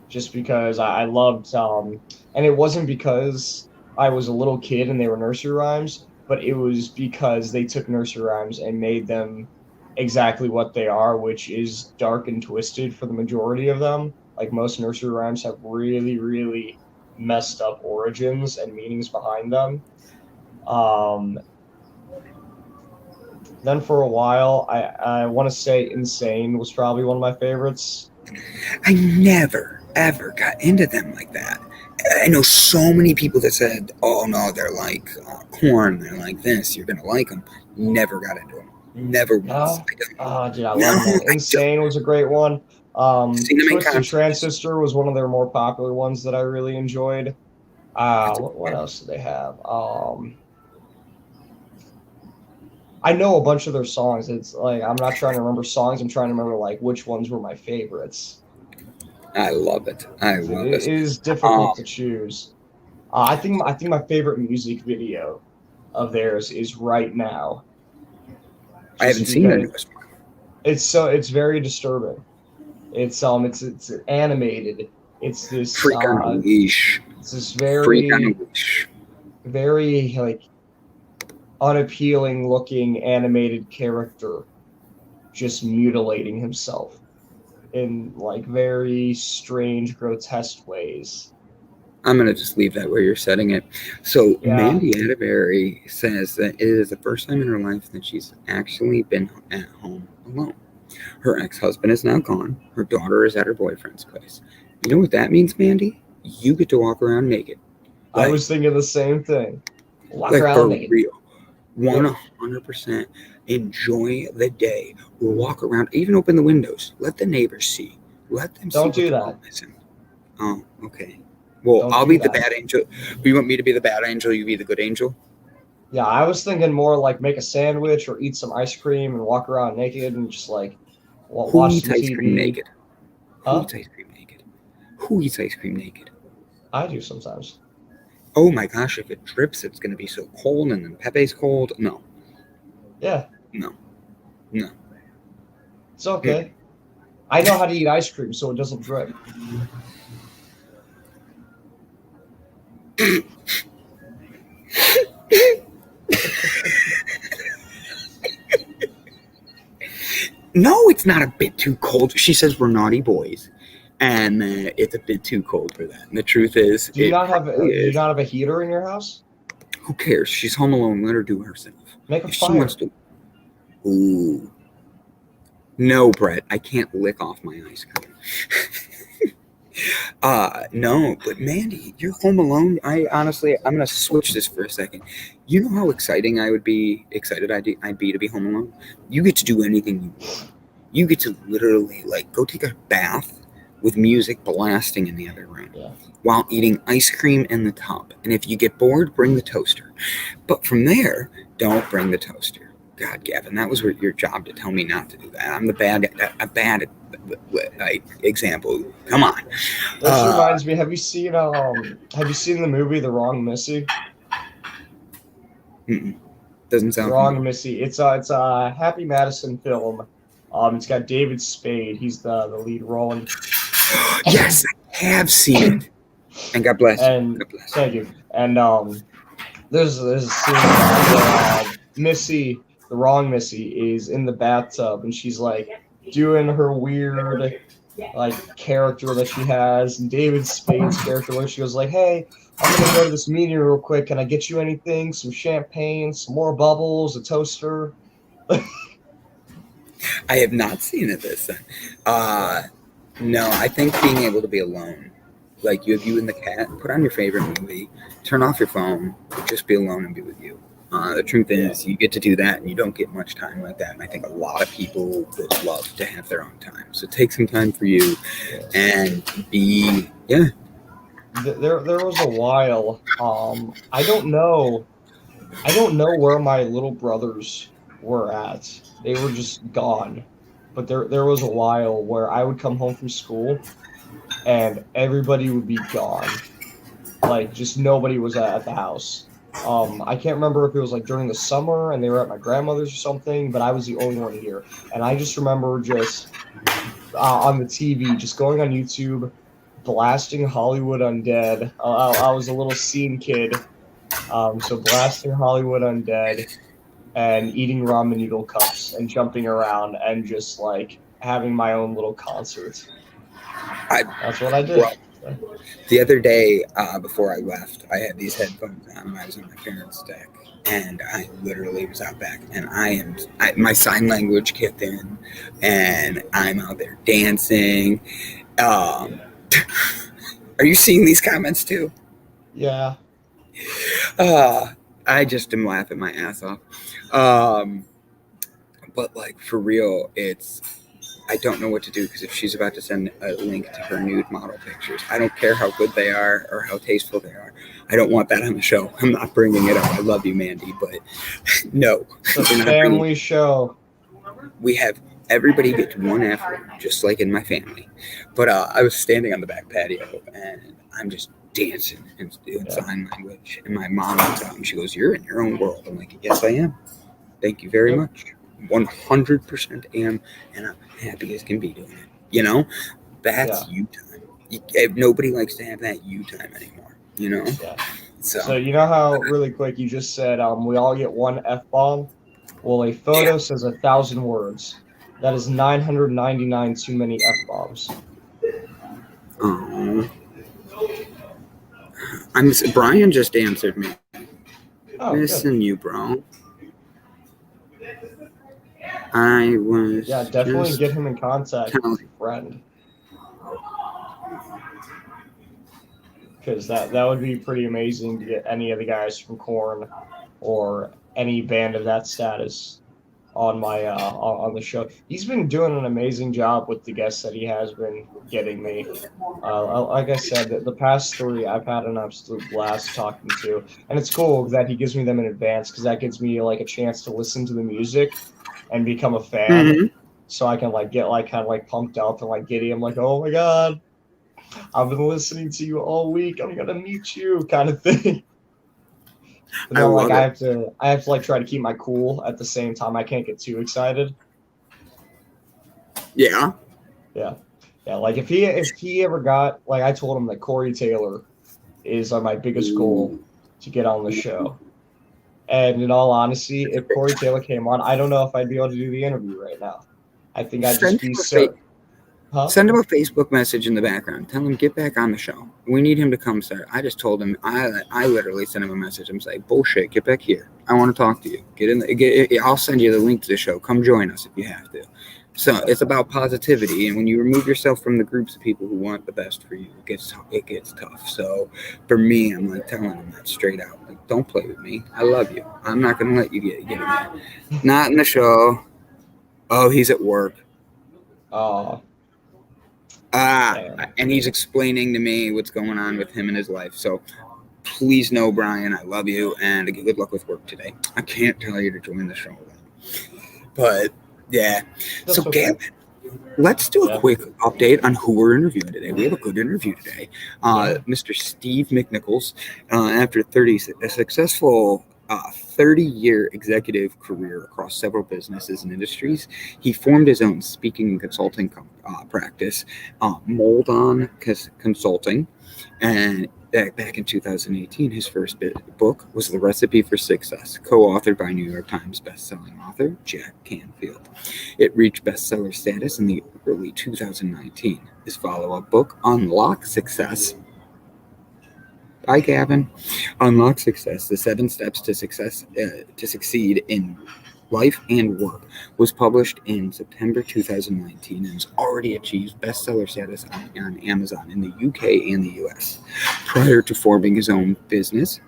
Just because I loved, and it wasn't because I was a little kid and they were nursery rhymes, but it was because they took nursery rhymes and made them exactly what they are, which is dark and twisted for the majority of them. Like most nursery rhymes have really, really messed up origins and meanings behind them. Then for a while, I want to say Insane was probably one of my favorites.
I never, ever got into them like that. I know so many people that said, oh, no, they're like Korn. They're like this. You're going to like them. Never got into them. Never once.
Oh, dude, I love them. Insane was a great one. Twisted Transistor was one of their more popular ones that I really enjoyed. What else did they have? I know a bunch of their songs. It's like I'm not trying to remember songs. I'm trying to remember like which ones were my favorites.
I love it.
It is difficult to choose. I think my favorite music video of theirs is Right Now.
I haven't seen the newest one.
It's very disturbing. It's animated. It's this
Freak on a leash.
It's this very like unappealing looking animated character just mutilating himself in like very strange, grotesque ways.
I'm going to just leave that where you're setting it. So Mandy Atterbury says that it is the first time in her life that she's actually been at home alone. Her ex-husband is now gone. Her daughter is at her boyfriend's place. You know what that means, Mandy? You get to walk around naked.
I was thinking the same thing. Walk around naked.
Real. 100% enjoy the day. We'll walk around, even open the windows. Let the neighbors see. Let them see.
Don't do that.
Oh, okay. Well, I'll be the bad angel. You want me to be the bad angel? You be the good angel?
Yeah, I was thinking more like make a sandwich or eat some ice cream and walk around naked and just like watch some TV.
Ice cream naked? Who eats ice cream naked? Who eats ice cream naked?
I do sometimes.
Oh my gosh, if it drips, it's going to be so cold, and then Pepe's cold. No.
Yeah.
No.
It's okay. I know how to eat ice cream so it doesn't drip.
No, it's not a bit too cold. She says we're naughty boys, and it's a bit too cold for that. And the truth is,
do you not have a heater in your house?
Who cares? She's home alone. Let her do it herself.
Make a
if
fire.
She wants to. Ooh. No, Brett. I can't lick off my ice cream. No, but Mandy, you're home alone. I'm gonna switch this for a second. You know how I'd be to be home alone. You get to do anything you want. You get to literally like go take a bath with music blasting in the other room
Yeah.
while eating ice cream in the tub. And if you get bored, bring the toaster. But from there, don't bring the toaster. God, Gavin, that was your job to tell me not to do that. I'm a bad example. Come on.
This reminds me. Have you seen the movie The Wrong Missy?
Doesn't sound
Wrong
familiar.
Missy. It's a Happy Madison film. It's got David Spade. He's the lead role. And
Yes, I have seen it. And God bless you.
and
God bless you.
thank you. And there's a scene where Missy, the wrong Missy, is in the bathtub and she's like doing her weird like character that she has. And David Spade's character, where she goes like, "Hey, I'm gonna go to this meeting real quick. Can I get you anything? Some champagne, some more bubbles, a toaster?"
I have not seen it this time. No, I think being able to be alone, like you and the cat, put on your favorite movie, turn off your phone, just be alone and be with you. The truth is, you get to do that, and you don't get much time like that. And I think a lot of people would love to have their own time. So take some time for you, and be
There was a while. I don't know where my little brothers were at. They were just gone. But there was a while where I would come home from school and everybody would be gone. Like just nobody was at the house. I can't remember if it was like during the summer and they were at my grandmother's or something, but I was the only one here. And I just remember just on the TV, just going on YouTube, blasting Hollywood Undead. I was a little scene kid, so blasting Hollywood Undead and eating ramen noodle cups and jumping around and just like having my own little concert. That's what I did.
Well, the other day, before I left, I had these headphones on and I was on my parents' deck, and I literally was out back, and my sign language kicked in, and I'm out there dancing. Are you seeing these comments too?
Yeah.
I just am laughing my ass off. But like for real, I don't know what to do, because if she's about to send a link to her nude model pictures, I don't care how good they are or how tasteful they are. I don't want that on the show. I'm not bringing it up. I love you, Mandy, but no.
It's a family show.
We have everybody gets one effort, just like in my family. But I was standing on the back patio and I'm just dancing and doing sign language. And my mom comes out and she goes, "You're in your own world." I'm like, "Yes, I am. Thank you very much. 100% am, and I'm happy as can be doing it." You know, that's you time. Nobody likes to have that you time anymore. You know.
Yeah.
So
you know how really quick you just said we all get one F-bomb? Well, a photo says 1,000 words. That is 999 too many F-bombs.
Brian just answered me.
Oh,
Missing you, bro. I was
definitely get him in contact with a friend, because that would be pretty amazing to get any of the guys from Korn or any band of that status on my on the show. He's been doing an amazing job with the guests that he has been getting me. Like I said, the past 3 I've had an absolute blast talking to, and it's cool that he gives me them in advance, because that gives me like a chance to listen to the music and become a fan, so I can like get like kind of like pumped up and like giddy. I'm like, "Oh my god, I've been listening to you all week. I'm gonna meet you," kind of thing. But then, I have to like try to keep my cool at the same time. I can't get too excited.
Yeah.
Like if he ever got, like, I told him that Corey Taylor is my biggest goal to get on the show. And in all honesty, if Corey Taylor came on, I don't know if I'd be able to do the interview right now. I think I'd just be so.
Send him a Facebook message in the background. Tell him, get back on the show. We need him to come start. I just told him, I literally sent him a message. I'm like, "Bullshit, get back here. I want to talk to you. Get in. I'll send you the link to the show. Come join us if you have to." So it's about positivity, and when you remove yourself from the groups of people who want the best for you, it gets tough. So for me, I'm like telling them that straight out. Like, don't play with me. I love you. I'm not gonna let you get in there. Not in the show. Oh, he's at work.
Oh,
And he's explaining to me what's going on with him in his life. So please know, Brian, I love you, and good luck with work today. I can't tell you to join the show, but yeah.
that's
So
okay.
Gavin, let's do a quick update on who we're interviewing today. We have a good interview today. Mr. Steve McNicholas, after a successful 30-year executive career across several businesses and industries, he formed his own speaking and consulting practice, Moldan Consulting, and back in 2018, his first book was The Recipe for Success, co-authored by New York Times bestselling author Jack Canfield. It reached bestseller status in the early 2019. His follow-up book, Unlock Success. Hi, Gavin. Unlock Success: The 7 Steps to Succeed in Life and Work, was published in September 2019 and has already achieved bestseller status on Amazon in the UK and the US. Prior to forming his own business,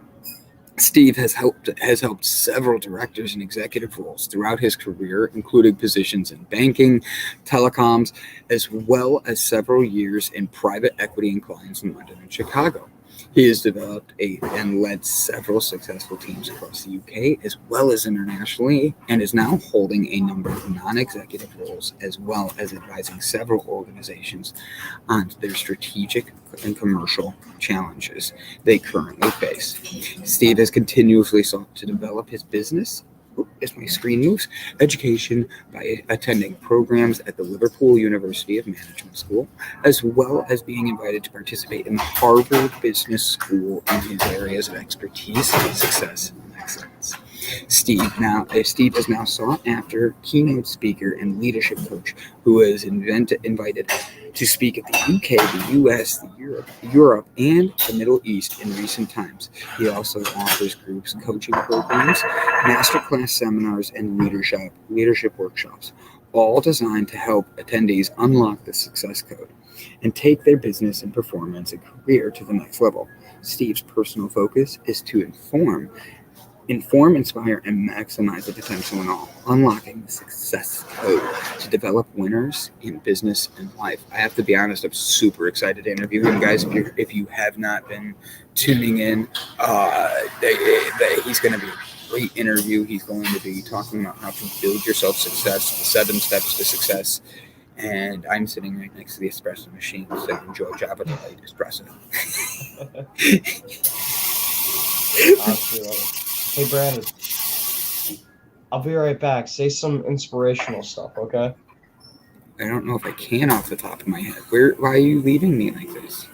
Steve has helped several directors in executive roles throughout his career, including positions in banking, telecoms, as well as several years in private equity and clients in London and Chicago. He has developed and led several successful teams across the UK as well as internationally, and is now holding a number of non-executive roles as well as advising several organizations on their strategic and commercial challenges they currently face. Steve has continuously sought to develop his business, as my screen moves, education by attending programs at the Liverpool University Management School, as well as being invited to participate in the Harvard Business School in his areas of expertise, success, and excellence. Steve is now sought after keynote speaker and leadership coach who is invited to speak at the UK, the US, Europe, and the Middle East in recent times. He also offers groups coaching programs, masterclass seminars, and leadership workshops, all designed to help attendees unlock the success code and take their business and performance and career to the next level. Steve's personal focus is to inform, inspire, and maximize the potential in all, unlocking the success code to develop winners in business and life. I have to be honest, I'm super excited to interview him, guys. If you have not been tuning in, he's going to be a great interview. He's going to be talking about how to build yourself success, the 7 steps to success. And I'm sitting right next to the espresso machine, so enjoy Java the Light Espresso.
Hey, Brandon, I'll be right back. Say some inspirational stuff, okay?
I don't know if I can off the top of my head. Why are you leaving me like this?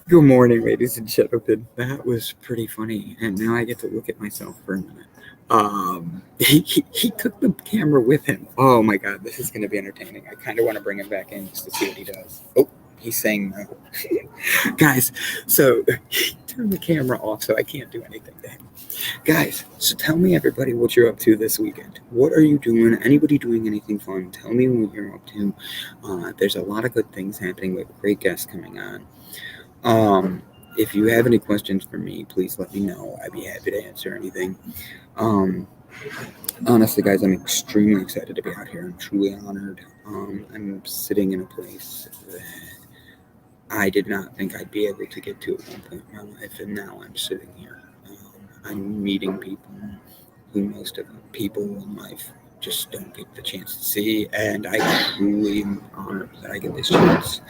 Good morning, ladies and gentlemen. That was pretty funny, and now I get to look at myself for a minute. He took the camera with him. Oh my god, this is going to be entertaining. I kind of want to bring him back in just to see what he does. Oh, he's saying no. Guys, so he turned the camera off, so I can't do anything to him. Guys, so tell me, everybody, what you're up to this weekend. What are you doing? Anybody doing anything fun? Tell me what you're up to. There's a lot of good things happening with great guests coming on. If you have any questions for me, please let me know. I'd be happy to answer anything. Honestly, guys, I'm extremely excited to be out here. I'm truly honored. I'm sitting in a place that I did not think I'd be able to get to at one point in my life, and now I'm sitting here. I'm meeting people who most of the people in life just don't get the chance to see, and I truly am honored that I get this chance.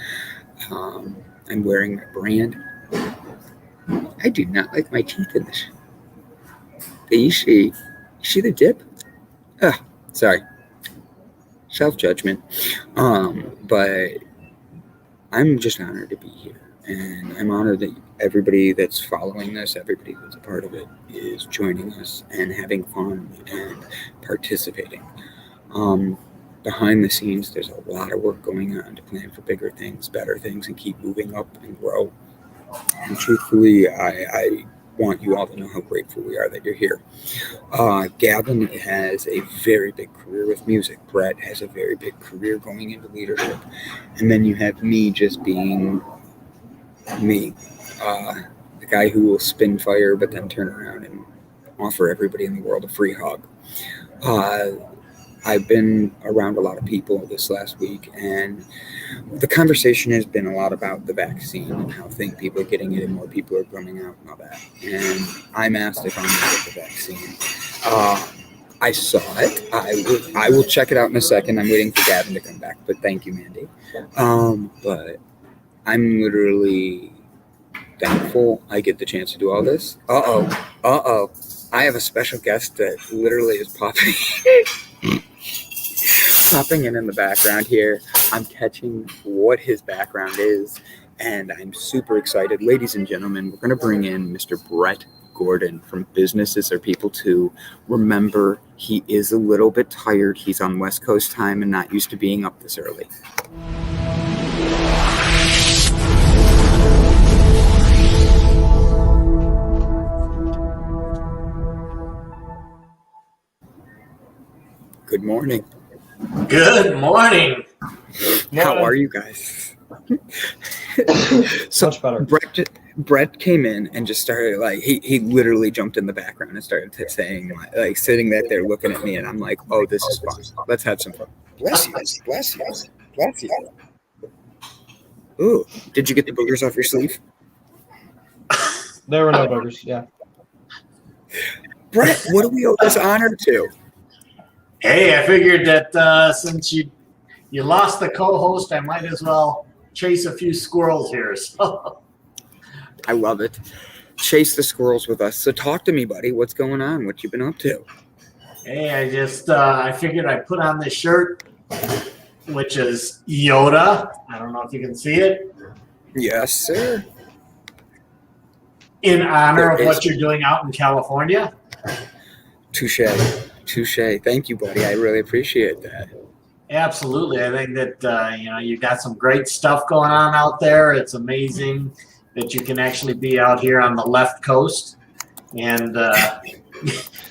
I'm wearing my brand. I do not like my teeth in this. You see the dip? Sorry. Self-judgment. But I'm just honored to be here. And I'm honored that everybody that's following this, everybody that's a part of it, is joining us and having fun and participating. Behind the scenes, there's a lot of work going on to plan for bigger things, better things, and keep moving up and grow. And truthfully, I want you all to know how grateful we are that you're here. Gavin has a very big career with music. Brett has a very big career going into leadership. And then you have me just being me, the guy who will spin fire but then turn around and offer everybody in the world a free hug. I've been around a lot of people this last week, and the conversation has been a lot about the vaccine and how people are getting it and more people are coming out and all that. And I'm asked if I'm going to get the vaccine. I saw it. I will check it out in a second. I'm waiting for Gavin to come back, but thank you, Mandy. But I'm literally thankful I get the chance to do all this. Uh-oh. I have a special guest that literally is popping in the background here. I'm catching what his background is, and I'm super excited. Ladies and gentlemen, we're going to bring in Mr. Brett Gordon from Businesses Are People Too. Remember, he is a little bit tired. He's on West Coast time and not used to being up this early. Good morning.
Good morning.
How are you guys? So
Much better.
Brett came in and just started he literally jumped in the background and started saying sitting back there looking at me, and I'm like, oh, this is fun. Let's have some fun. Bless you. Ooh, did you get the boogers off your sleeve?
There were no boogers. Yeah.
Brett, what do we owe this honor to?
Hey, I figured that since you lost the co-host, I might as well chase a few squirrels here. So.
I love it. Chase the squirrels with us. So talk to me, buddy. What's going on? What you been up to?
Hey, I figured I'd put on this shirt, which is Yoda. I don't know if you can see it.
Yes, sir.
In honor of what you're doing out in California.
Touche. Thank you, buddy. I really appreciate that.
Absolutely. I think that, you got some great stuff going on out there. It's amazing that you can actually be out here on the left coast and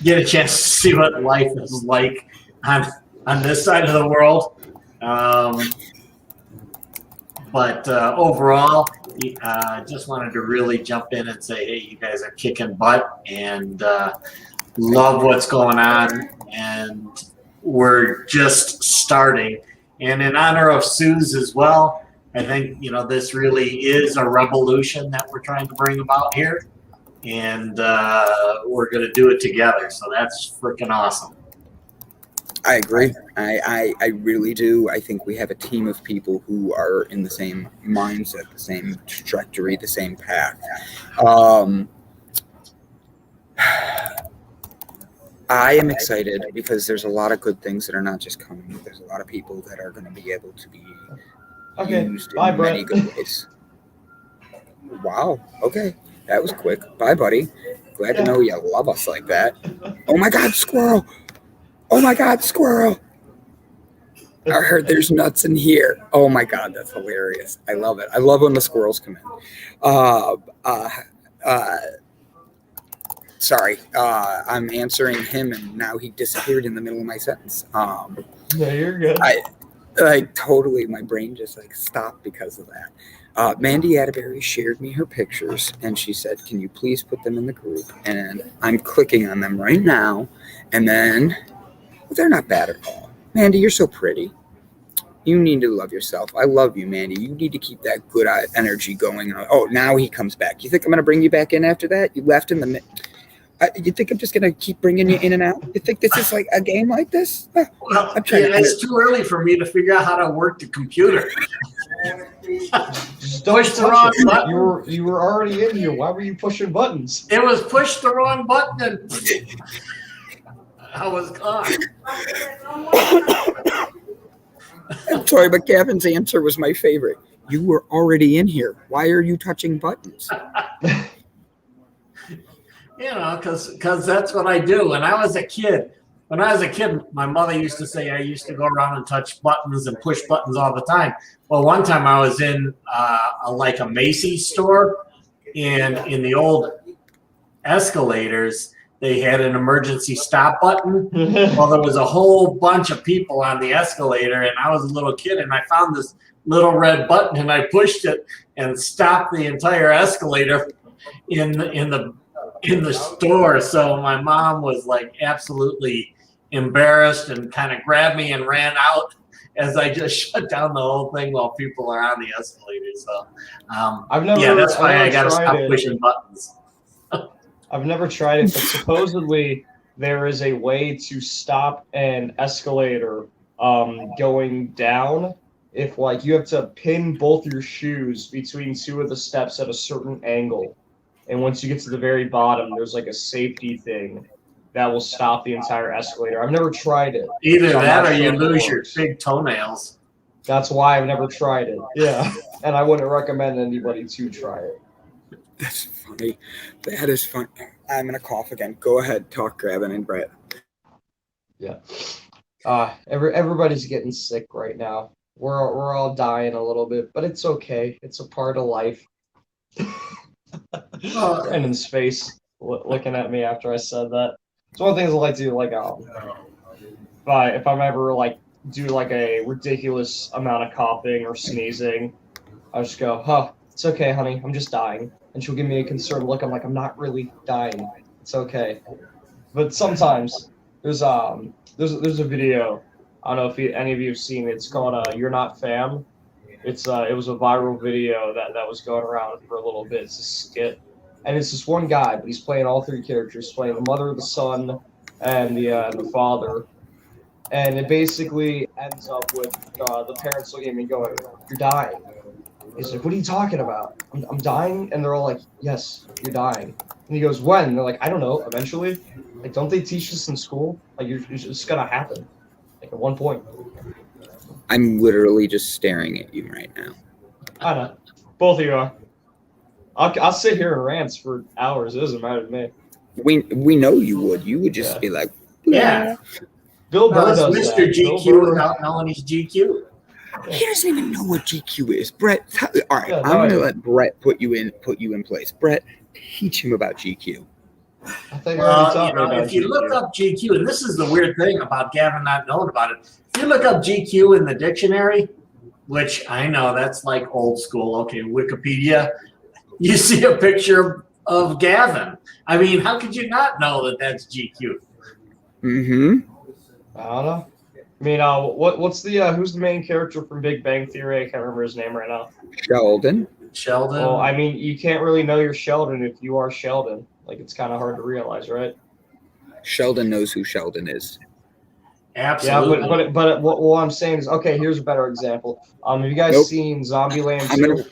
get a chance to see what life is like on this side of the world. But overall, just wanted to really jump in and say, hey, you guys are kicking butt and love what's going on, and we're just starting. And in honor of Suze as well, I think this really is a revolution that we're trying to bring about here, and we're going to do it together. So that's freaking awesome.
I agree. I really do. I think we have a team of people who are in the same mindset, the same trajectory, the same path. I am excited because there's a lot of good things that are not just coming. There's a lot of people that are going to be able to be used in many good ways. Wow. Okay. That was quick. Bye, buddy. Glad to know you love us like that. Oh, my God, squirrel. I heard there's nuts in here. Oh, my God, that's hilarious. I love it. I love when the squirrels come in. Sorry, I'm answering him, and now he disappeared in the middle of my sentence.
No, you're good.
Totally, my brain just stopped because of that. Mandy Atterbury shared me her pictures, and she said, can you please put them in the group? And I'm clicking on them right now, and then they're not bad at all. Mandy, you're so pretty. You need to love yourself. I love you, Mandy. You need to keep that good energy going. Oh, now he comes back. You think I'm going to bring you back in after that? You left in the you think I'm just going to keep bringing you in and out? You think this is like a game like this?
Well, it's too early for me to figure out how to work the computer.
Push the wrong button. You were already in here. Why were you pushing buttons?
It was push the wrong button and I was gone.
I'm sorry, but Gavin's answer was my favorite. You were already in here. Why are you touching buttons?
Because that's what I do. When I was a kid, my mother used to say I used to go around and touch buttons and push buttons all the time. Well, one time I was in a Macy's store, And in the old escalators, they had an emergency stop button. Well, there was a whole bunch of people on the escalator, and I was a little kid, and I found this little red button, and I pushed it and stopped the entire escalator in the store. So my mom was like absolutely embarrassed and kind of grabbed me and ran out as I just shut down the whole thing while people are on the escalator. So that's why I got to stop pushing buttons.
I've never tried it, but supposedly there is a way to stop an escalator going down. If like you have to pin both your shoes between two of the steps at a certain angle, and once you get to the very bottom, there's like a safety thing that will stop the entire escalator. I've never tried it.
Either that or you lose your big toenails.
That's why I've never tried it. Yeah, and I wouldn't recommend anybody to try it.
That's funny. That is fun. I'm gonna cough again. Go ahead, talk, Gavin and Brett.
Yeah. Everybody's getting sick right now. We're all dying a little bit, but it's okay. It's a part of life. Brandon's face looking at me after I said that. It's one of the things I like to do. Like, if I'm ever like do like a ridiculous amount of coughing or sneezing, I just go, "Huh, it's okay, honey. I'm just dying." And she'll give me a concerned look. I'm like, "I'm not really dying. It's okay." But sometimes there's a video. I don't know if any of you have seen it. It's called "You're Not Fam." It was a viral video that was going around for a little bit. It's a skit, and it's this one guy, but he's playing all three characters, playing the mother, the son, and the father. And it basically ends up with the parents looking at me going, "You're dying." He's like, "What are you talking about? I'm dying?" And they're all like, "Yes, you're dying." And he goes, "When?" And they're like, "I don't know. Eventually." Like, don't they teach this in school? Like, it's just gonna happen. Like, at one point.
I'm literally just staring at you right now.
I know. Both of you are. I'll sit here and rant for hours. It doesn't matter to me.
We know you would. You would just be like,
yeah.
Bill Burr does
Mr. GQ without knowing he's GQ.
He doesn't even know what GQ is. Brett, all right, I'm gonna let Brett put you in place. Brett, teach him about GQ.
If you look up GQ, and this is the weird thing about Gavin not knowing about it. If you look up GQ in the dictionary, which I know that's like old school, okay, Wikipedia, you see a picture of Gavin. I mean, how could you not know that that's GQ?
Mm-hmm.
I don't know. I mean, what's the who's the main character from Big Bang Theory? I can't remember his name right now.
Sheldon.
Well, I mean, you can't really know you're Sheldon if you are Sheldon. Like, it's kind of hard to realize, right?
Sheldon knows who Sheldon is.
Absolutely.
Yeah, but what I'm saying is, okay, here's a better example. Have you guys seen Zombieland 2?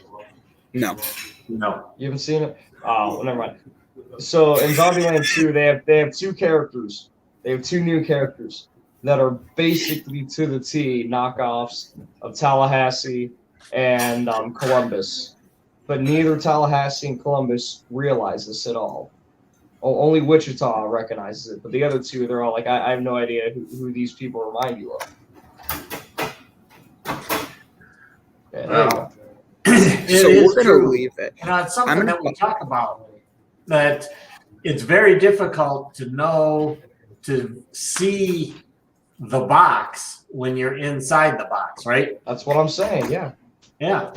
No.
You haven't seen it? Oh, well, never mind. So in Zombieland 2, they have two characters. They have two new characters that are basically to the T knockoffs of Tallahassee and Columbus. But neither Tallahassee and Columbus realize this at all. Only Wichita recognizes it, but the other two, they're all like, I have no idea who these people remind you of. Yeah,
Well,
so we're going to leave it.
It's something that we talk about, that it's very difficult to see the box when you're inside the box, right?
That's what I'm saying, yeah.
Yeah.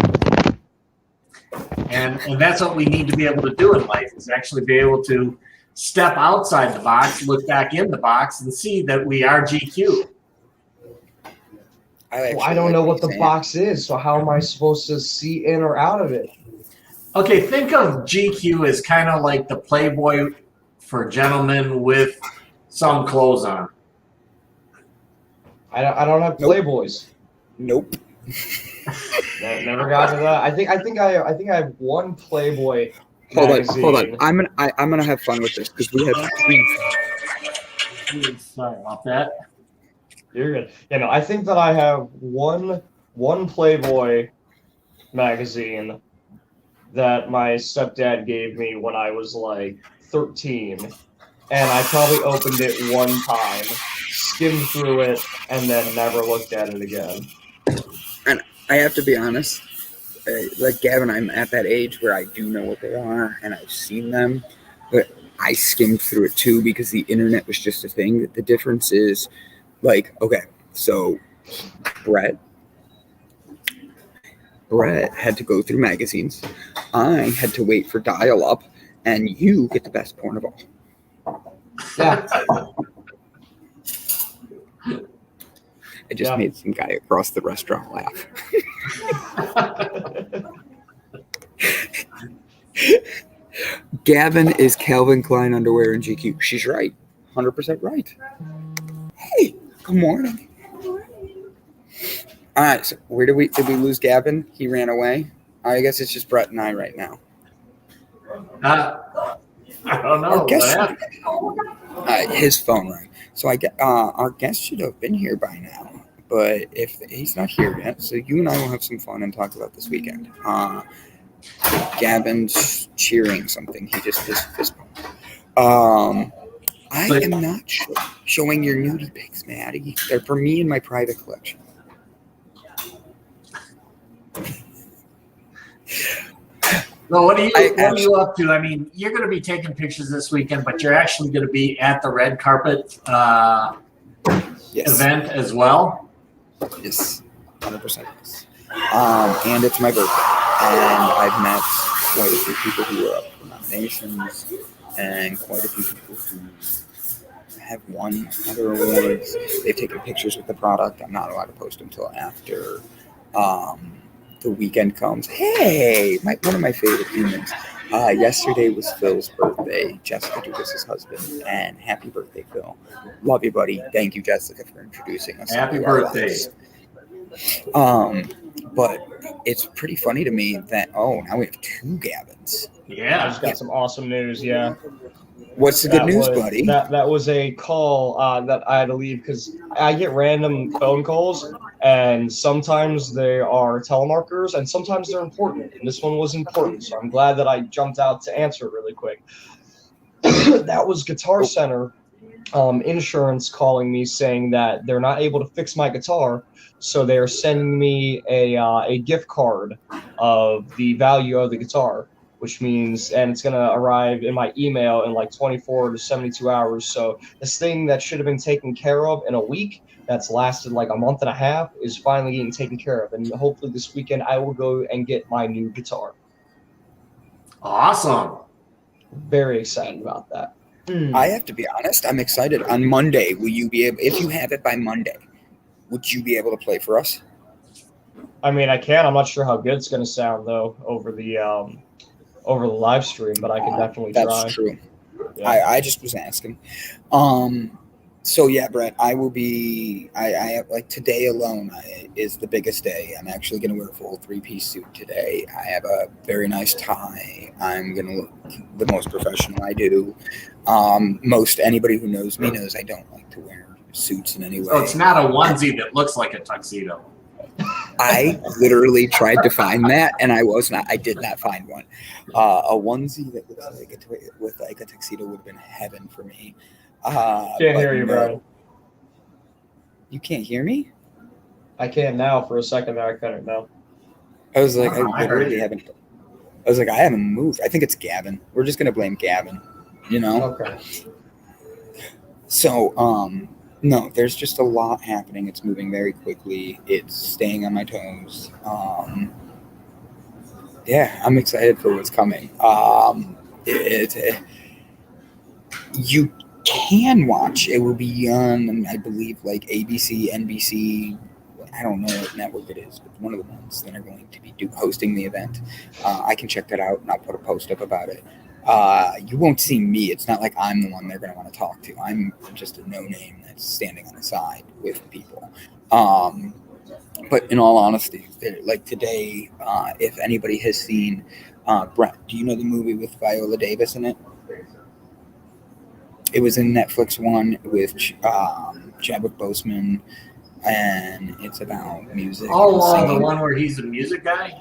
And that's what we need to be able to do in life, is actually be able to step outside the box, look back in the box, and see that we are GQ.
I don't know what the box is, so how am I supposed to see in or out of it?
Okay, think of GQ as kind of like the Playboy for gentlemen with some clothes on.
I don't have Playboys.
Nope.
Never got to that. I think I have one Playboy magazine.
Hold on. I'm gonna have fun with this because we have
Sorry about that.
You're good. I think that I have one Playboy magazine that my stepdad gave me when I was like 13, and I probably opened it one time, skimmed through it, and then never looked at it again.
And I have to be honest, like Gavin, I'm at that age where I do know what they are and I've seen them, but I skimmed through it too because the internet was just a thing. The difference is like, okay, so Brett had to go through magazines. I had to wait for dial-up, and you get the best porn of all.
Yeah.
I just made some guy across the restaurant laugh. Gavin is Calvin Klein underwear and GQ. She's right. 100% right. Hey, good morning. All right, so did we lose Gavin? He ran away. I guess it's just Brett and I right now.
I don't know.
His phone rang. So our guest should have been here by now, but if he's not here yet, so you and I will have some fun and talk about this weekend. Gavin's cheering something. He just fist bump. I am not showing your nudie pics, Maddie. They're for me in my private collection.
Well, what are you up to? I mean, you're going to be taking pictures this weekend, but you're actually going to be at the red carpet event as well.
Yes, 100%. And it's my birthday, and I've met quite a few people who are up for nominations, and quite a few people who have won other awards. They've taken pictures with the product. I'm not allowed to post them until after the weekend comes. Hey, one of my favorite humans. Yesterday was Phil's birthday, Jessica Dugas's husband, and happy birthday, Phil. Love you, buddy. Thank you, Jessica, for introducing us.
Happy birthday.
But it's pretty funny to me that, now we have 2 Gavins.
Yeah. I just got some awesome news, yeah.
What's the good news, buddy?
That was a call that I had to leave because I get random phone calls, and sometimes they are telemarketers, and sometimes they're important. And this one was important, so I'm glad that I jumped out to answer it really quick. That was Guitar Center insurance calling me saying that they're not able to fix my guitar, so they're sending me a gift card of the value of the guitar, which means, and it's going to arrive in my email in like 24 to 72 hours. So this thing that should have been taken care of in a week, that's lasted like a month and a half, is finally getting taken care of. And hopefully this weekend I will go and get my new guitar.
Awesome.
Very excited about that.
I have to be honest, I'm excited. On Monday, will you be able, if you have it by Monday, would you be able to play for us?
I mean, I can. I'm not sure how good it's going to sound though over the live stream, but I can definitely try.
That's true.
Yeah.
I just was asking. So yeah, Brett, I will be. I have like today alone is the biggest day. I'm actually going to wear a full 3-piece suit today. I have a very nice tie. I'm going to look the most professional I do. Most anybody who knows me knows I don't like to wear suits in any way.
So it's not a onesie that looks like a tuxedo.
I literally tried to find that, and I did not find one. A onesie that looks like a tuxedo would have been heaven for me.
Can't hear you, bro.
You can't hear me?
I can now. For a second there, I couldn't. No.
I was like, I haven't moved. I think it's Gavin. We're just gonna blame Gavin. You know?
Okay.
So, no, there's just a lot happening. It's moving very quickly. It's staying on my toes. Yeah, I'm excited for what's coming. You can watch. It will be on, I believe, like ABC, NBC. I don't know what network it is, but one of the ones that are going to be hosting the event. I can check that out, and I'll put a post up about it. You won't see me. It's not like I'm the one they're going to want to talk to. I'm just a no-name that's standing on the side with people. But in all honesty, like today, if anybody has seen, Brett, do you know the movie with Viola Davis in it? It was a Netflix one with Chadwick Boseman, and it's about music.
Oh, the one where he's a music guy?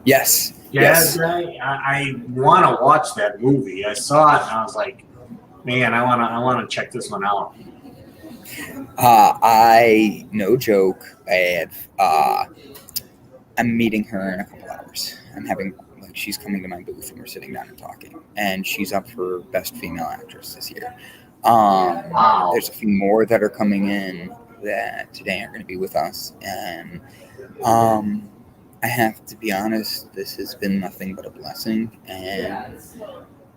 Yes.
Jazz guy? I want to watch that movie. I saw it, and I was like, man, I want to check this one out.
No joke, I had I'm meeting her in a couple hours. She's coming to my booth and we're sitting down and talking. And she's up for Best Female Actress this year.
Wow.
There's a few more that are coming in that today aren't going to be with us. And I have to be honest, this has been nothing but a blessing. And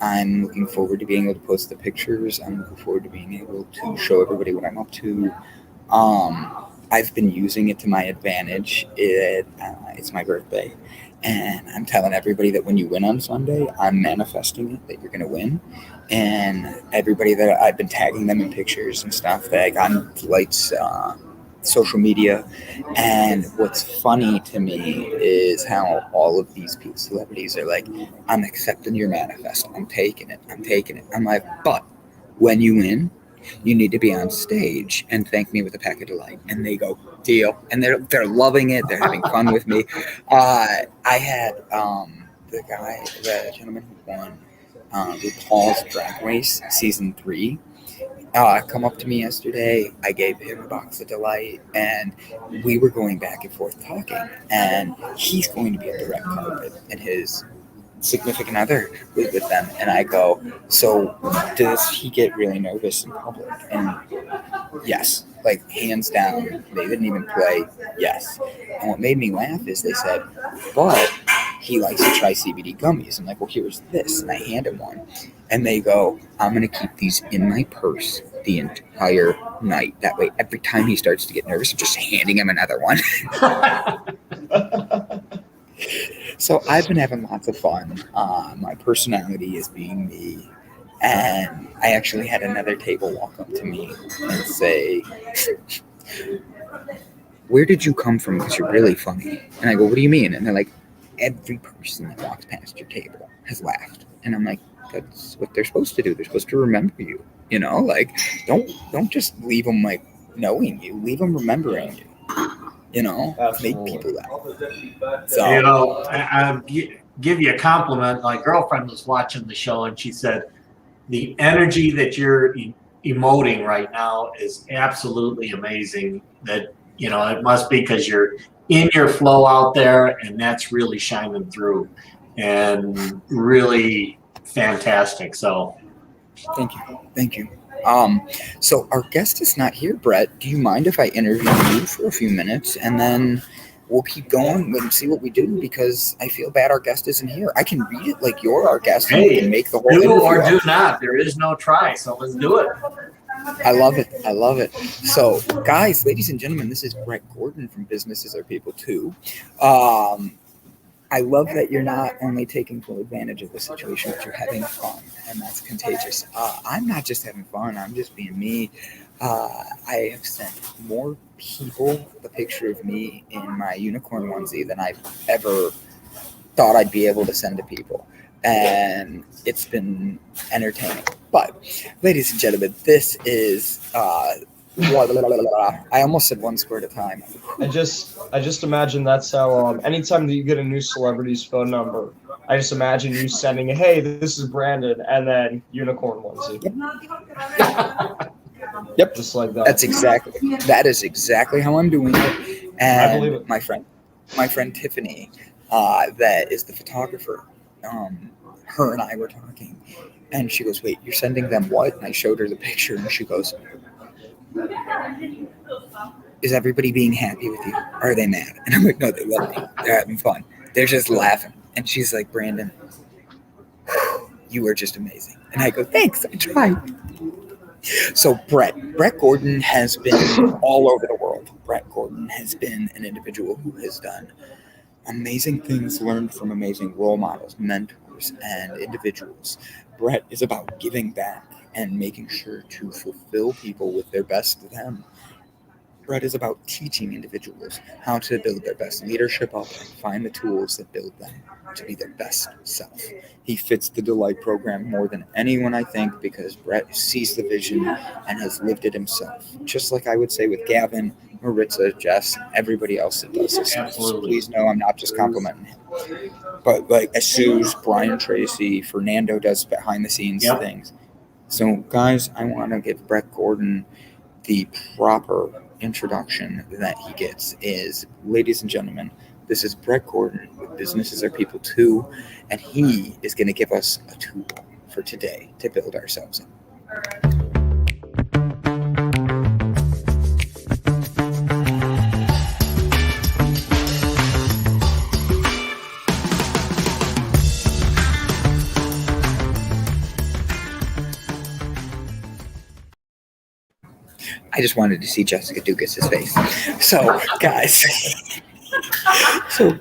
I'm looking forward to being able to post the pictures. I'm looking forward to being able to show everybody what I'm up to. I've been using it to my advantage. It's my birthday. And I'm telling everybody that when you win on Sunday, I'm manifesting it, that you're going to win. And everybody that I've been tagging them in pictures and stuff that I got on Light's social media. And what's funny to me is how all of these celebrities are like, I'm accepting your manifest. I'm taking it. I'm like, but when you win, you need to be on stage and thank me with a pack of delight. And they go, deal. And they're loving it. They're having fun with me. I had the gentleman who won RuPaul's Drag Race season 3 come up to me yesterday. I gave him a box of delight, and we were going back and forth talking. And he's going to be at the red carpet, and his significant other was with them. And I go, so does he get really nervous in public? And yes, like hands down, they didn't even play. Yes. And what made me laugh is they said, but he likes to try CBD gummies. I'm like, well, here's this. And I hand him one. And they go, I'm going to keep these in my purse the entire night. That way, every time he starts to get nervous, I'm just handing him another one. So I've been having lots of fun. My personality is being me. And I actually had another table walk up to me and say, where did you come from? Because you're really funny. And I go, what do you mean? And they're like, every person that walks past your table has laughed. And I'm like, that's what they're supposed to do. They're supposed to remember you. Like, don't just leave them like knowing you. Leave them remembering you.
Absolutely.
Make people laugh. So,
I give you a compliment. My girlfriend was watching the show and she said, the energy that you're emoting right now is absolutely amazing. That, it must be because you're in your flow out there, and that's really shining through and really fantastic. So
Thank you. So our guest is not here, Brett. Do you mind if I interview you for a few minutes and then we'll keep going and see what we do? Because I feel bad our guest isn't here. I can read it like you're our guest and we can make the whole
do
interview
or
up.
do not. There is no try, so let's do it.
I love it. So, guys, ladies and gentlemen, this is Brett Gordon from Businesses Are People Too. I love that you're not only taking full advantage of the situation, but you're having fun, and that's contagious. I'm not just having fun. I'm just being me. I have sent more people the picture of me in my unicorn onesie than I've ever thought I'd be able to send to people. And it's been entertaining. But, ladies and gentlemen, this is... I almost said one square at a time.
I just imagine that's how anytime that you get a new celebrity's phone number, I just imagine you sending, hey, this is Brandon, and then unicorn onesie.
Yep.
Just like that.
That is exactly how I'm doing it. And
I believe it.
my friend Tiffany, that is the photographer, her and I were talking, and she goes, wait, you're sending them what? And I showed her the picture, and she goes, is everybody being happy with you? Are they mad? And I'm like, no, they love me. They're having fun. They're just laughing. And she's like, Brandon, you are just amazing. And I go, thanks, I tried. So Brett Gordon has been all over the world. Brett Gordon has been an individual who has done amazing things, learned from amazing role models, mentors, and individuals. Brett is about giving back and making sure to fulfill people with their best of them. Brett is about teaching individuals how to build their best leadership up and find the tools that build them to be their best self. He fits the Delight program more than anyone, I think, because Brett sees the vision and has lived it himself. Just like I would say with Gavin, Maritza, Jess, everybody else that does this. So please know I'm not just complimenting him. But like Jesus, Brian Tracy, Fernando does behind the scenes things. So guys, I want to give Brett Gordon the proper introduction that he gets is, ladies and gentlemen, This is Brett Gordon with Businesses Are People Too, and he is going to give us a tool for today to build ourselves up. I just wanted to see Jessica Dugas's face. So,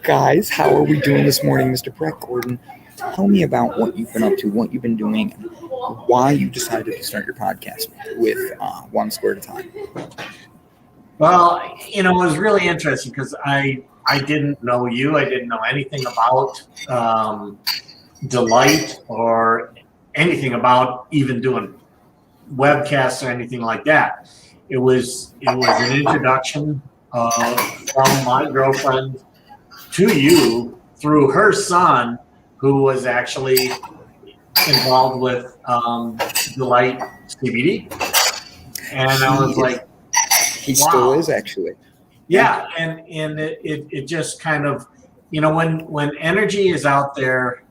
guys, how are we doing this morning, Mr. Brett Gordon? Tell me about what you've been up to, what you've been doing, and why you decided to start your podcast with One Square at a Time.
Well, it was really interesting because I didn't know you. I didn't know anything about Delight or anything about even doing webcasts or anything like that. It was an introduction from my girlfriend to you through her son, who was actually involved with Delight CBD, and I was like,
he still is actually.
Yeah, and it just kind of, when energy is out there,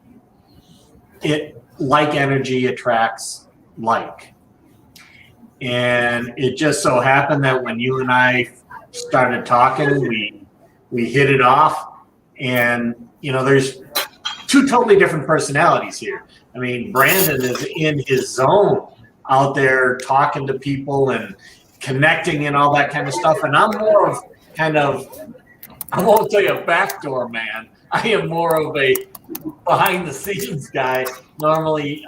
it like energy attracts like. And it just so happened that when you and I started talking, we hit it off. And, there's two totally different personalities here. I mean, Brandon is in his zone out there talking to people and connecting and all that kind of stuff. And I'm more of I won't say a backdoor man. I am more of a behind the scenes guy, normally,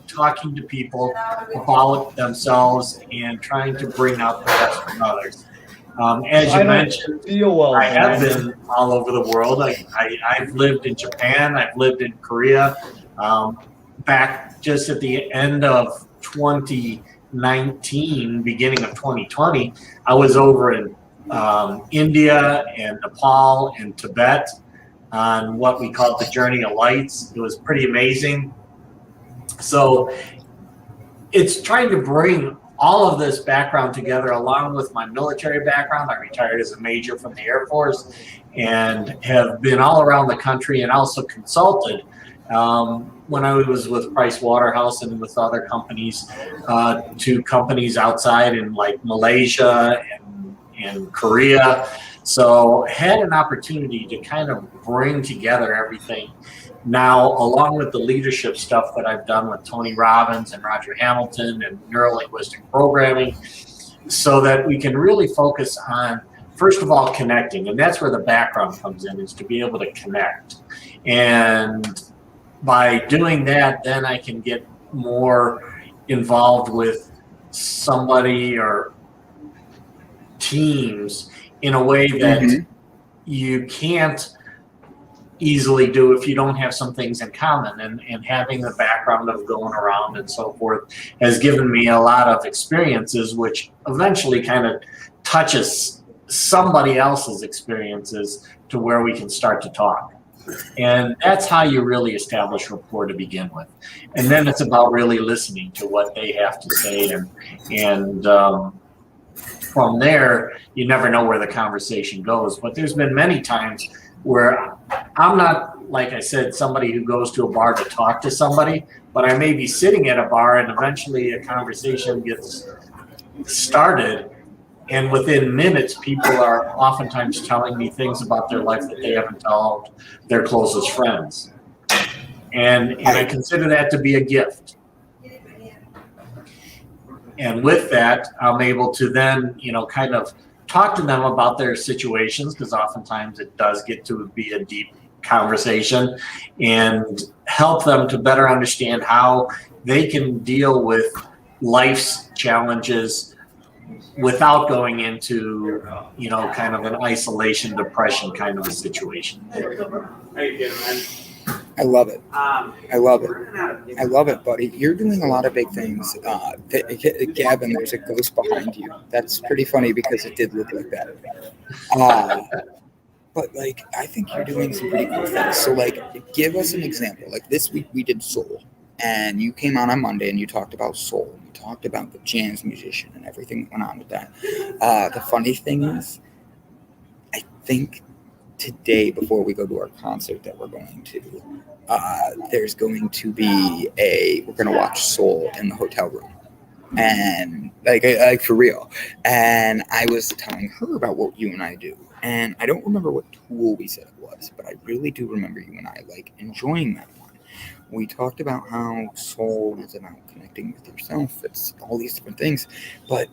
talking to people about themselves and trying to bring out the best from others. As you mentioned, I have been all over the world. I've lived in Japan. I've lived in Korea. Back just at the end of 2019, beginning of 2020, I was over in India and Nepal and Tibet on what we call the Journey of Lights. It was pretty amazing. So it's trying to bring all of this background together along with my military background. I retired as a major from the Air Force and have been all around the country and also consulted when I was with Price Waterhouse and with other companies to companies outside in like Malaysia and Korea. So had an opportunity to kind of bring together everything now, along with the leadership stuff that I've done with Tony Robbins and Roger Hamilton and neuro-linguistic programming, so that we can really focus on, first of all, connecting. And that's where the background comes in, is to be able to connect. And by doing that, then I can get more involved with somebody or teams in a way that you can't easily do if you don't have some things in common. And having the background of going around and so forth has given me a lot of experiences, which eventually kind of touches somebody else's experiences to where we can start to talk. And that's how you really establish rapport to begin with. And then it's about really listening to what they have to say. And from there, you never know where the conversation goes. But there's been many times where I'm not, like I said, somebody who goes to a bar to talk to somebody, but I may be sitting at a bar and eventually a conversation gets started. And within minutes, people are oftentimes telling me things about their life that they haven't told their closest friends. And I consider that to be a gift. And with that, I'm able to then, kind of talk to them about their situations, because oftentimes it does get to be a deep conversation, and help them to better understand how they can deal with life's challenges without going into, kind of an isolation, depression kind of a situation.
I love it. I love it. I love it, buddy. You're doing a lot of big things. Gavin, there's a ghost behind you. That's pretty funny because it did look like that. But, I think you're doing some pretty cool things. So, give us an example. Like, this week we did soul. And you came on Monday and you talked about soul. You talked about the jazz musician and everything that went on with that. The funny thing is, I think today, before we go to our concert that we're going to, there's going to be we're going to watch Soul in the hotel room. And like for real. And I was telling her about what you and I do. And I don't remember what tool we said it was, but I really do remember you and I like enjoying that one. We talked about how Soul is about connecting with yourself. It's all these different things, but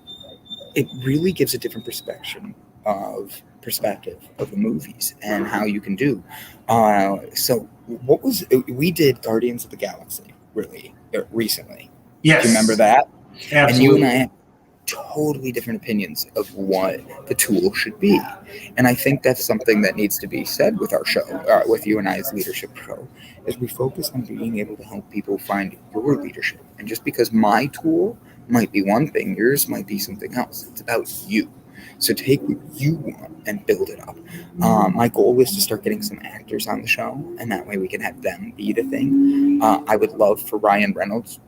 it really gives a different perspective of the movies and how you can do. So we did Guardians of the Galaxy really recently.
Yes.
Do you remember that?
Absolutely.
And you and I have totally different opinions of what the tool should be. And I think that's something that needs to be said with our show, with you and I's leadership show, is we focus on being able to help people find your leadership. And just because my tool might be one thing, yours might be something else. It's about you. So take what you want and build it up. My goal is to start getting some actors on the show, and that way we can have them be the thing. I would love for Ryan Reynolds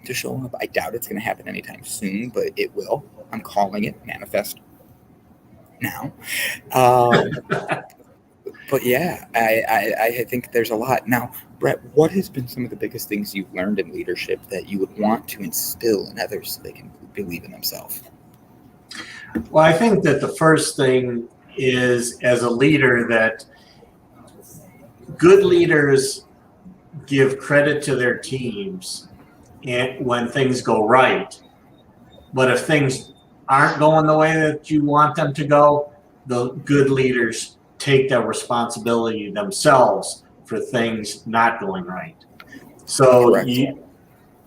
to show up. I doubt it's going to happen anytime soon, but it will. I'm calling it. Manifest now. But yeah, I think there's a lot. Now, Brett, what has been some of the biggest things you've learned in leadership that you would want to instill in others so they can believe in themselves?
Well, I think that the first thing is, as a leader, that good leaders give credit to their teams and when things go right. But if things aren't going the way that you want them to go, the good leaders take that responsibility themselves for things not going right. So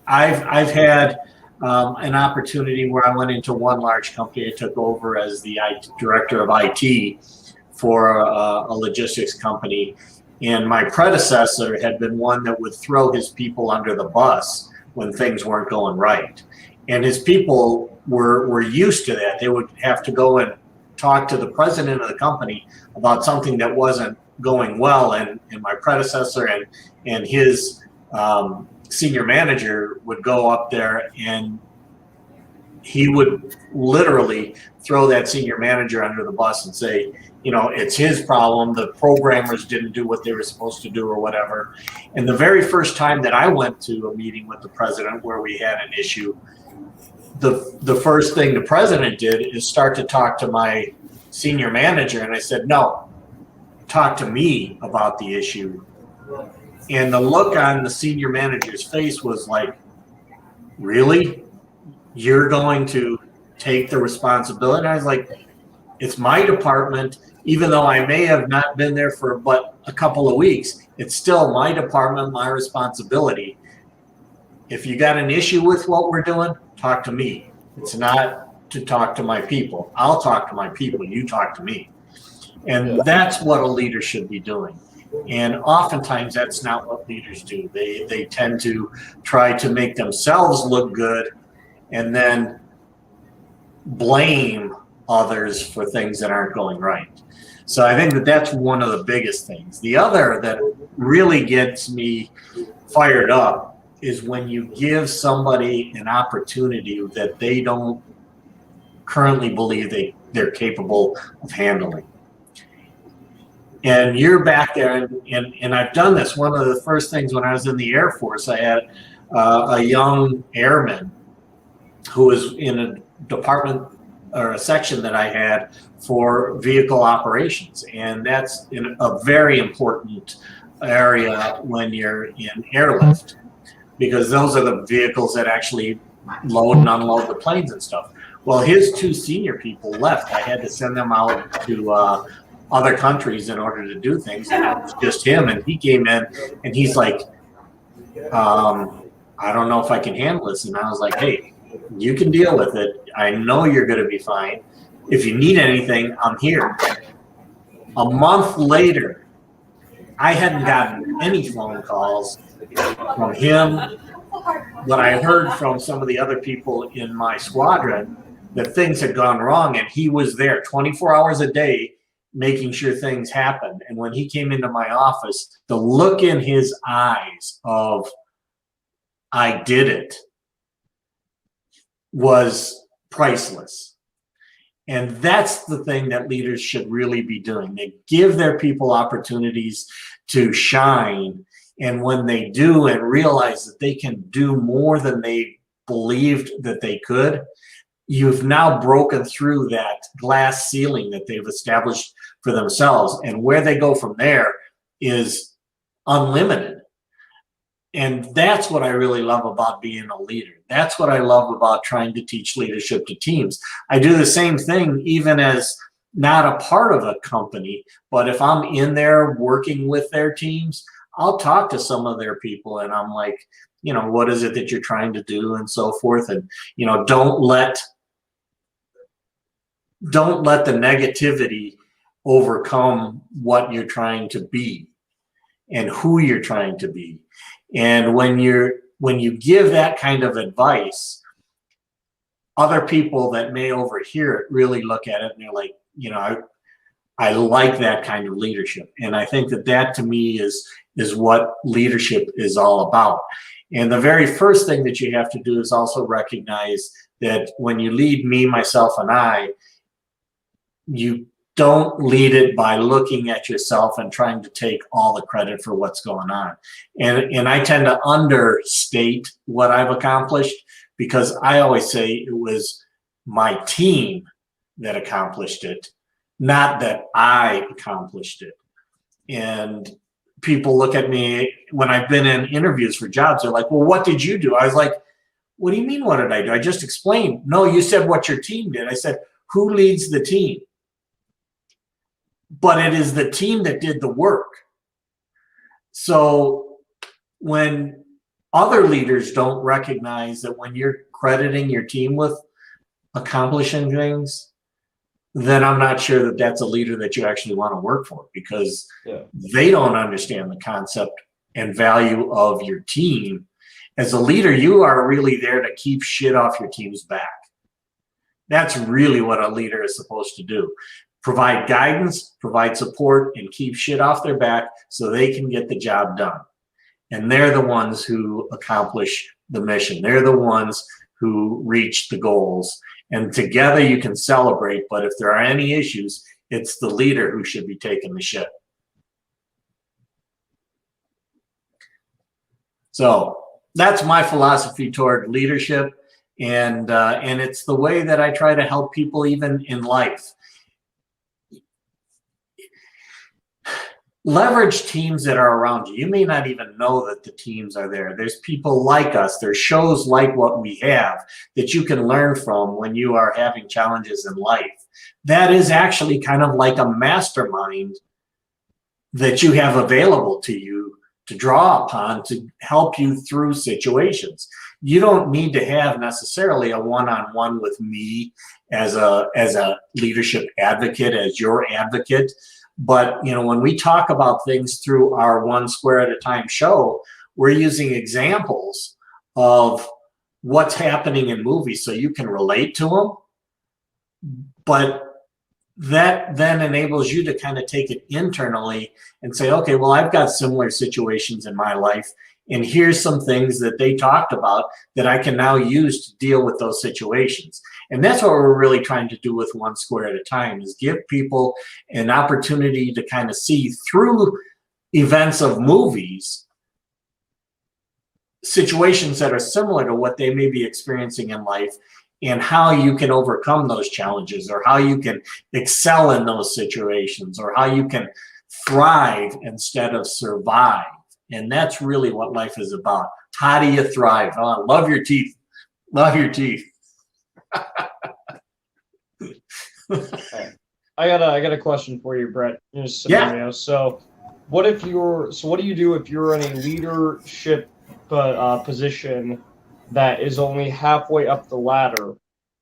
I've had an opportunity where I went into one large company. I took over as the director of IT for a logistics company. And my predecessor had been one that would throw his people under the bus when things weren't going right. And his people were used to that. They would have to go and talk to the president of the company about something that wasn't going well. And my predecessor and his senior manager would go up there, and he would literally throw that senior manager under the bus and say, you know, it's his problem. The programmers didn't do what they were supposed to do or whatever. And the very first time that I went to a meeting with the president where we had an issue, the first thing the president did is start to talk to my senior manager. And I said, no, talk to me about the issue. And the look on the senior manager's face was like, really? You're going to take the responsibility? And I was like, it's my department. Even though I may have not been there for but a couple of weeks, it's still my department, my responsibility. If you got an issue with what we're doing, talk to me. It's not to talk to my people. I'll talk to my people. You talk to me. And that's what a leader should be doing. And oftentimes that's not what leaders do. They tend to try to make themselves look good and then blame others for things that aren't going right. So I think that that's one of the biggest things. The other that really gets me fired up is when you give somebody an opportunity that they don't currently believe they're capable of handling. And you're back there, and I've done this. One of the first things when I was in the Air Force, I had a young airman who was in a department or a section that I had for vehicle operations. And that's a very important area when you're in airlift, because those are the vehicles that actually load and unload the planes and stuff. Well, his two senior people left. I had to send them out to other countries in order to do things. And it was just him. And he came in and he's like, I don't know if I can handle this. And I was like, hey, you can deal with it. I know you're going to be fine. If you need anything, I'm here. A month later, I hadn't gotten any phone calls from him, but I heard from some of the other people in my squadron that things had gone wrong, and he was there 24 hours a day making sure things happened. And when he came into my office, the look in his eyes of, I did it, was priceless. And that's the thing that leaders should really be doing. They give their people opportunities to shine. And when they do and realize that they can do more than they believed that they could, you've now broken through that glass ceiling that they've established for themselves. And where they go from there is unlimited. And that's what I really love about being a leader. That's what I love about trying to teach leadership to teams. I do the same thing even as not a part of a company, but if I'm in there working with their teams, I'll talk to some of their people and I'm like, you know, what is it that you're trying to do and so forth. And, you know, don't let the negativity overcome what you're trying to be and who you're trying to be. And when you give that kind of advice, other people that may overhear it really look at it and they're like, you know, I like that kind of leadership. And I think that to me is what leadership is all about. And the very first thing that you have to do is also recognize that when you lead me, myself, and I, you don't lead it by looking at yourself and trying to take all the credit for what's going on. And I tend to understate what I've accomplished because I always say it was my team that accomplished it, not that I accomplished it. And people look at me when I've been in interviews for jobs, they're like, well, what did you do? I was like, what do you mean, what did I do? I just explained. No, you said what your team did. I said, who leads the team? But it is the team that did the work. So when other leaders don't recognize that when you're crediting your team with accomplishing things, then I'm not sure that that's a leader that you actually want to work for, because they don't understand the concept and value of your team. As a leader, you are really there to keep shit off your team's back. That's really what a leader is supposed to do. Provide guidance, provide support, and keep shit off their back so they can get the job done. And they're the ones who accomplish the mission. They're the ones who reach the goals. And together you can celebrate, but if there are any issues, it's the leader who should be taking the shit. So that's my philosophy toward leadership, and it's the way that I try to help people even in life. Leverage teams that are around you. You may not even know that the teams are there. There's people like us. There's shows like what we have that you can learn from when you are having challenges in life. That is actually kind of like a mastermind that you have available to you to draw upon to help you through situations. You don't need to have necessarily a one-on-one with me as a leadership advocate, as your advocate. But, you know, when we talk about things through our One Square at a Time show, we're using examples of what's happening in movies so you can relate to them. But that then enables you to kind of take it internally and say, okay, well, I've got similar situations in my life, and here's some things that they talked about that I can now use to deal with those situations. And that's what we're really trying to do with One Square at a Time, is give people an opportunity to kind of see through events of movies, situations that are similar to what they may be experiencing in life, and how you can overcome those challenges, or how you can excel in those situations, or how you can thrive instead of survive. And that's really what life is about. How do you thrive? Oh, love your teeth. Love your teeth.
I got a question for you, Brett. In a scenario. Yeah. So what do you do if you're in a leadership position that is only halfway up the ladder?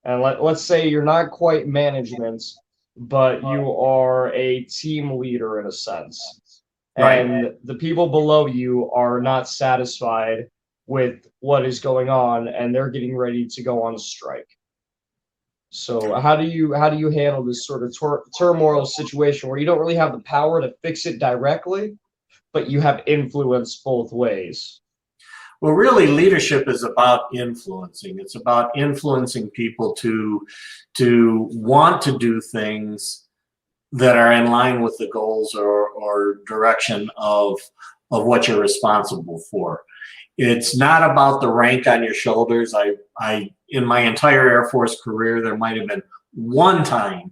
And let's say you're not quite management, but you are a team leader in a sense. Right. And the people below you are not satisfied with what is going on, and they're getting ready to go on strike. So how do you handle this sort of turmoil situation where you don't really have the power to fix it directly, but you have influence both ways?
Well, really, leadership is about influencing. It's about influencing people to want to do things that are in line with the goals or direction of what you're responsible for. It's not about the rank on your shoulders. I in my entire Air Force career, there might have been one time,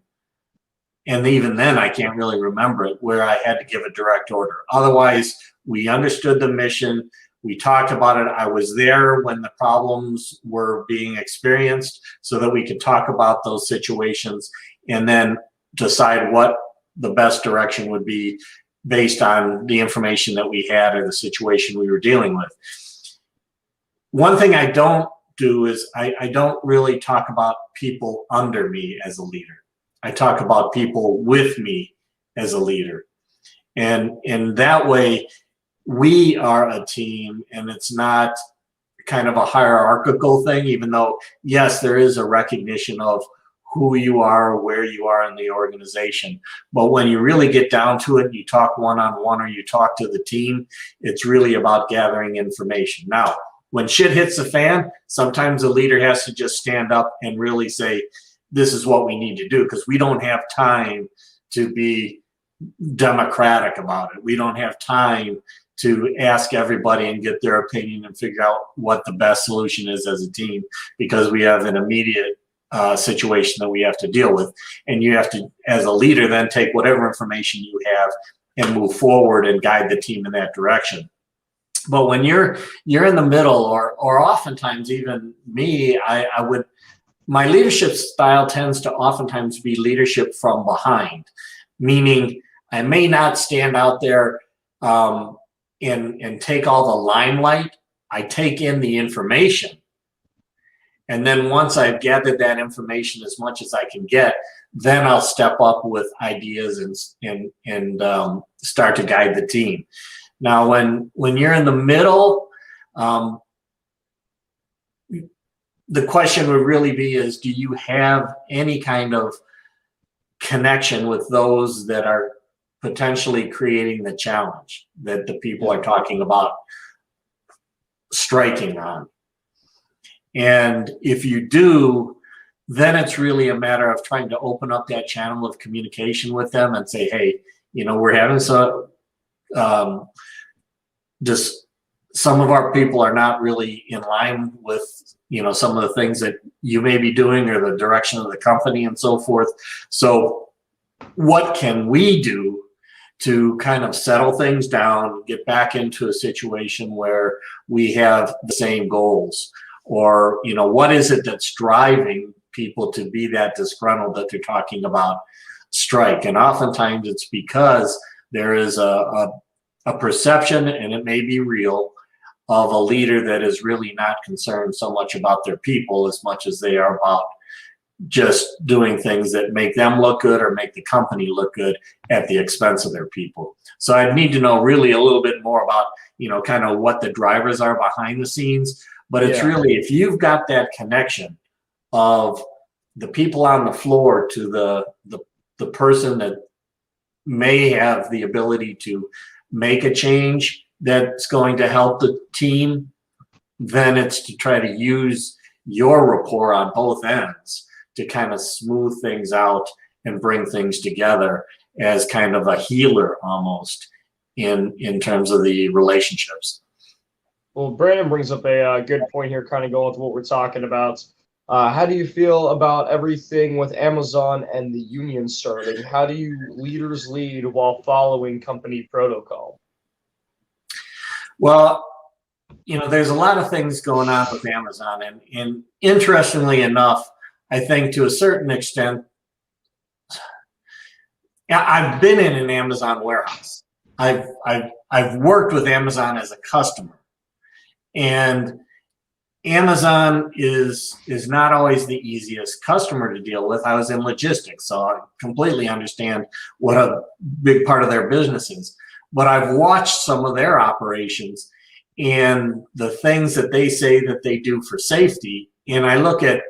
and even then I can't really remember it, where I had to give a direct order. Otherwise, we understood the mission. We talked about it. I was there when the problems were being experienced so that we could talk about those situations and then decide what the best direction would be based on the information that we had or the situation we were dealing with. One thing I don't do is I don't really talk about people under me as a leader. I talk about people with me as a leader. And in that way, we are a team, and it's not kind of a hierarchical thing, even though, yes, there is a recognition of who you are, where you are in the organization. But when you really get down to it, you talk one-on-one or you talk to the team, it's really about gathering information. Now, when shit hits the fan, sometimes a leader has to just stand up and really say, this is what we need to do, because we don't have time to be democratic about it. We don't have time to ask everybody and get their opinion and figure out what the best solution is as a team, because we have an immediate situation that we have to deal with. And you have to, as a leader, then take whatever information you have and move forward and guide the team in that direction. But when you're in the middle, or oftentimes even me, my leadership style tends to oftentimes be leadership from behind, meaning I may not stand out there and take all the limelight. I take in the information. And then once I've gathered that information as much as I can get, then I'll step up with ideas and start to guide the team. Now, when you're in the middle, the question would really be is, do you have any kind of connection with those that are potentially creating the challenge that the people are talking about striking on? And if you do, then it's really a matter of trying to open up that channel of communication with them and say, hey, we're having some, just some of our people are not really in line with, some of the things that you may be doing or the direction of the company and so forth. So what can we do to kind of settle things down, get back into a situation where we have the same goals? Or, what is it that's driving people to be that disgruntled that they're talking about strike? And oftentimes it's because there is a perception, and it may be real, of a leader that is really not concerned so much about their people as much as they are about just doing things that make them look good or make the company look good at the expense of their people. So I'd need to know really a little bit more about, kind of what the drivers are behind the scenes. But it's really, if you've got that connection of the people on the floor to the person that may have the ability to make a change that's going to help the team, then it's to try to use your rapport on both ends to kind of smooth things out and bring things together as kind of a healer almost in terms of the relationships.
Well, Brandon brings up a good point here, kind of going with what we're talking about. How do you feel about everything with Amazon and the union starting? How do you leaders lead while following company protocol?
Well, there's a lot of things going on with Amazon, and interestingly enough, I think to a certain extent, I've been in an Amazon warehouse. I've worked with Amazon as a customer, and Amazon is not always the easiest customer to deal with. I was in logistics, so I completely understand what a big part of their business is. But I've watched some of their operations and the things that they say that they do for safety, and I look at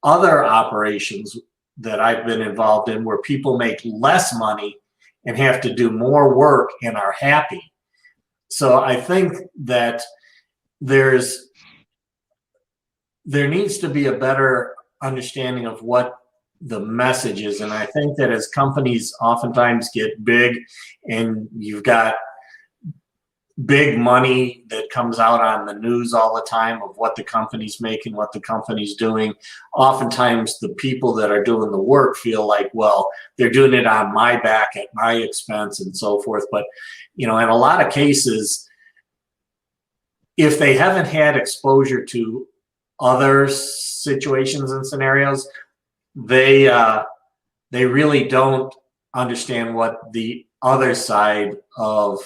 other operations that I've been involved in where people make less money and have to do more work and are happy. So I think that there needs to be a better understanding of what the message is. And I think that as companies oftentimes get big and you've got big money that comes out on the news all the time of what the company's making, what the company's doing, oftentimes the people that are doing the work feel like, well, they're doing it on my back at my expense and so forth. But, you know, in a lot of cases, if they haven't had exposure to other situations and scenarios, they really don't understand what the other side of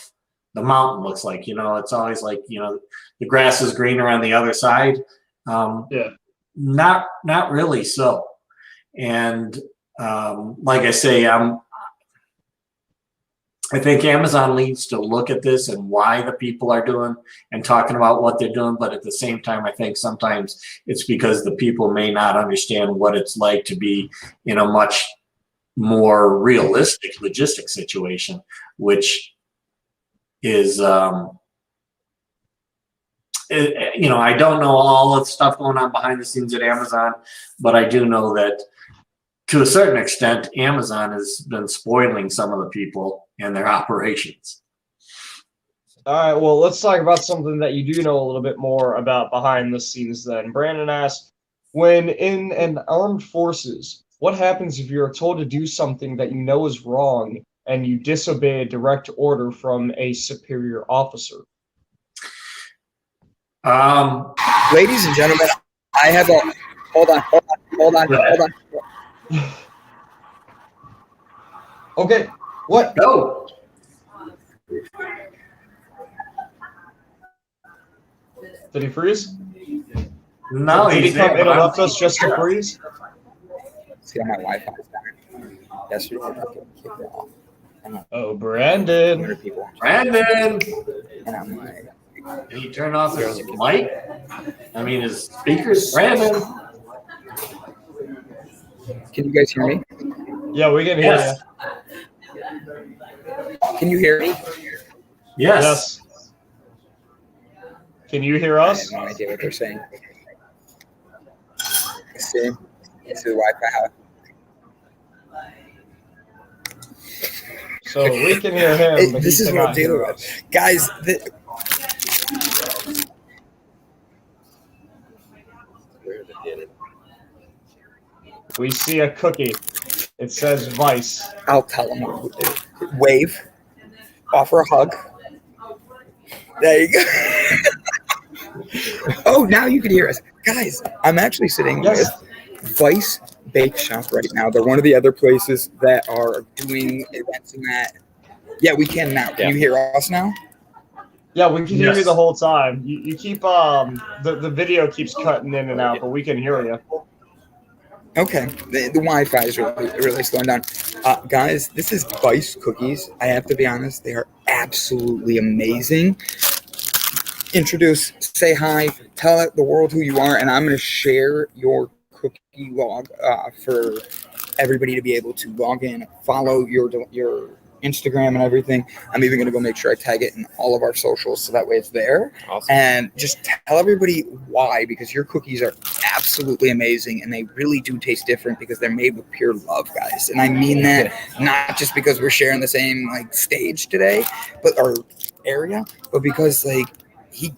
the mountain looks like. You know, it's always like, you know, the grass is greener on the other side. Not really so. And like I say, I think Amazon needs to look at this and why the people are doing and talking about what they're doing. But at the same time, I think sometimes it's because the people may not understand what it's like to be in a much more realistic logistic situation, which is, you know, I don't know all the stuff going on behind the scenes at Amazon, but I do know that to a certain extent, Amazon has been spoiling some of the people and their operations.
All right, well, let's talk about something that you do know a little bit more about behind the scenes then. Brandon asked, when in an armed forces, what happens if you're told to do something that you know is wrong and you disobey a direct order from a superior officer?
Ladies and gentlemen, I have a hold on.
Okay, what?
Go.
Did he freeze?
No,
Did he come interrupt us just to freeze?
See how my Wi-Fi is down. Yesterday, I got kicked off.
Oh, Brandon.
200 people.
Brandon.
And I'm like,
Can you turn off his mic? I mean, his speakers. Brandon.
can you guys hear me?
Yeah, we can hear
Yes.
Can you hear me?
you.
Yes.
Can you hear
I
us?
have no idea what they're saying. See the Wi-Fi.
So we can hear him, but
This
he
is what I'm
cannot hear
dealing
us.
with, guys.
We see a cookie. It says Vice.
I'll tell them. Wave. Offer a hug. There you go. Oh, now you can hear us. Guys, I'm actually sitting with Vice Bake Shop right now. They're one of the other places that are doing events and that. Yeah, we can now. Can you hear us now?
Yeah, we can hear you
Yes.
the whole time. You keep the video keeps cutting in and out, but we can hear you.
Okay, the Wi-Fi is really slowing down. Guys, this is Vice Cookies. I have to be honest, they are absolutely amazing. Introduce, say hi, tell the world who you are, and I'm going to share your cookie log for everybody to be able to log in, follow your Instagram and everything. I'm even going to go make sure I tag it in all of our socials so that way it's there.
Awesome.
And just tell everybody why, because your cookies are absolutely amazing and they really do taste different because they're made with pure love, guys. And I mean that not just because we're sharing the same like stage today, but our area, but because like he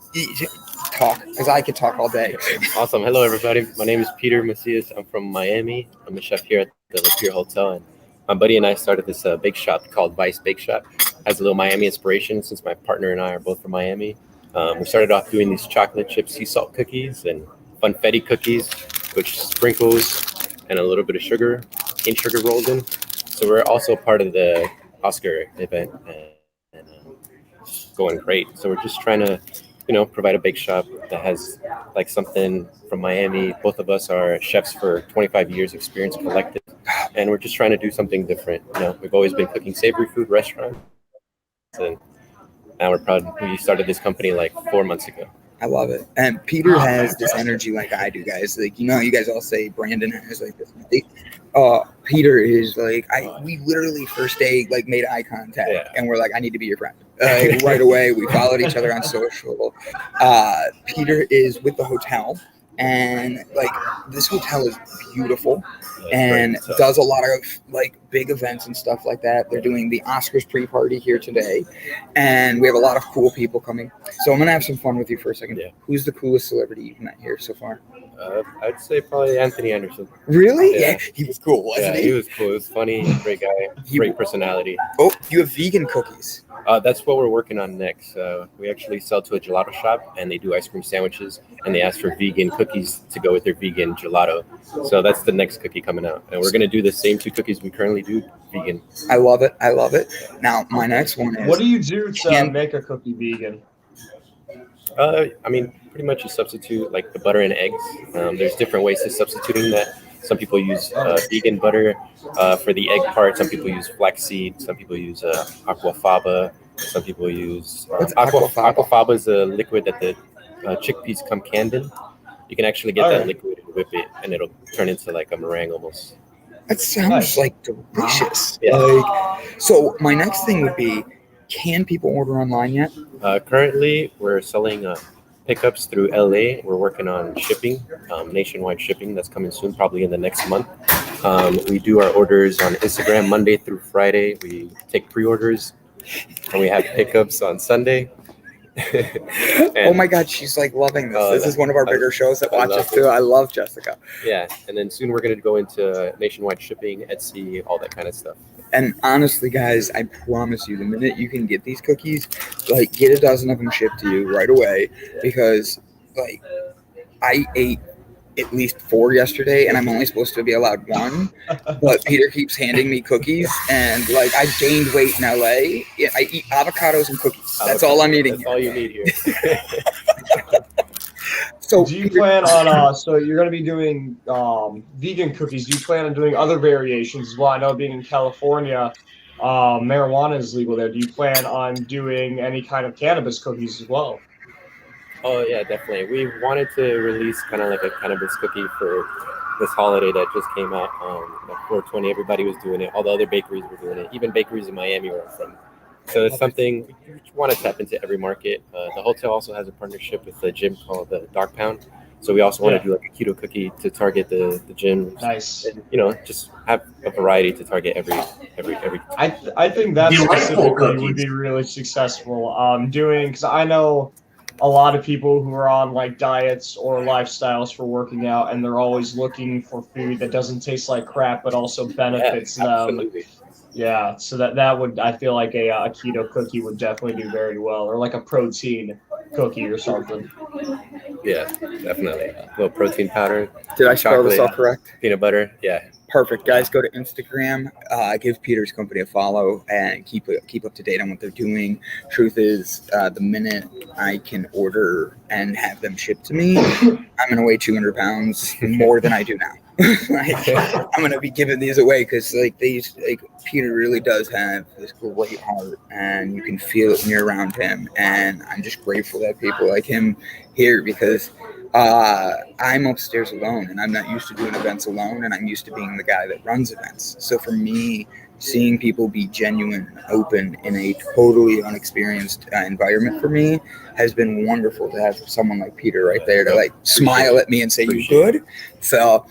talk, because I could talk all day.
Awesome. Hello, everybody. My name is Peter Macias. I'm from Miami. I'm a chef here at the Lapeer Hotel, and my buddy and I started this bake shop called Vice Bake Shop. Has a little Miami inspiration since my partner and I are both from Miami. We started off doing these chocolate chip sea salt cookies and funfetti cookies, which sprinkles and a little bit of sugar, cane sugar rolled in. So we're also part of the Oscar event and going great. So we're just trying to, provide a bake shop that has like something from Miami. Both of us are chefs for 25 years experience collective, and we're just trying to do something different. We've always been cooking savory food restaurants, and now we're proud. We started this company like 4 months ago.
I love it. And Peter has this energy like I do, guys. Like, you guys all say Brandon has like this. Peter is like, we literally first day like made eye contact and we're like, I need to be your friend. right away. We followed each other on social. Peter is with the hotel, and like this hotel is beautiful and does a lot of like big events and stuff like that. They're doing the Oscars pre-party here today, and we have a lot of cool people coming. So I'm gonna have some fun with you for a second.
Yeah.
Who's the coolest celebrity you've met here so far?
I'd say probably Anthony Anderson.
Really?
Yeah.
He was cool, wasn't
He was cool. He was funny, great guy, great personality.
Oh, you have vegan cookies.
That's what we're working on next. We actually sell to a gelato shop, and they do ice cream sandwiches, and they ask for vegan cookies to go with their vegan gelato. So that's the next cookie coming out, and we're going to do the same 2 cookies we currently do vegan.
I love it. Now, my next one is...
What do you do to make a cookie vegan?
I mean, pretty much you substitute like the butter and eggs. There's different ways to substituting that. Some people use vegan butter for the egg part. Some people use flaxseed. Some people use aquafaba. Some people use aquafaba is a liquid that the chickpeas come canned in. You can actually get that liquid and whip it, and it'll turn into like a meringue almost.
That sounds like delicious.
Yeah.
So my next thing would be, can people order online yet?
Currently, we're selling pickups through LA. We're working on shipping, nationwide shipping. That's coming soon, probably in the next month. We do our orders on Instagram Monday through Friday. We take pre-orders, and we have pickups on Sunday.
Oh my God, she's like loving this. This is one of our bigger shows that watches too. I love Jessica.
Yeah, and then soon we're going to go into nationwide shipping, Etsy, all that kind of stuff.
And honestly, guys, I promise you, the minute you can get these cookies, like get a dozen of them shipped to you right away, because like I ate at least 4 yesterday, and I'm only supposed to be allowed 1. But Peter keeps handing me cookies, and like I gained weight in LA. Yeah, I eat avocados and cookies. That's all I'm eating.
That's all you need here.
So do you plan on so you're going to be doing vegan cookies? Do you plan on doing other variations as well? I know being in California, marijuana is legal there. Do you plan on doing any kind of cannabis cookies as well?
Oh yeah, definitely. We wanted to release kind of like a cannabis cookie for this holiday that just came out. Like 420, everybody was doing it. All the other bakeries were doing it. Even bakeries in Miami were from. So it's something we want to tap into every market. The hotel also has a partnership with a gym called the Dark Pound. So we also want to do like a keto cookie to target the gym.
Nice.
And, just have a variety to target every.
I think that specifically would be really successful. Because I know a lot of people who are on like diets or lifestyles for working out, and they're always looking for food that doesn't taste like crap but also benefits them.
Absolutely.
Yeah, so that would, I feel like a keto cookie would definitely do very well, or like a protein cookie or something.
Yeah, definitely. A little protein powder.
Did I spell this all correct?
Peanut butter. Yeah.
Perfect, guys. Go to Instagram, give Peter's company a follow, and keep up to date on what they're doing. Truth is, the minute I can order and have them shipped to me, I'm gonna weigh 200 pounds more than I do now. I'm gonna be giving these away because Peter really does have this great heart, and you can feel it when you're around him. And I'm just grateful that people like him here, because I'm upstairs alone, and I'm not used to doing events alone, and I'm used to being the guy that runs events. So for me, seeing people be genuine and open in a totally unexperienced environment for me has been wonderful to have someone like Peter right there to like smile at me and say, "You good?" So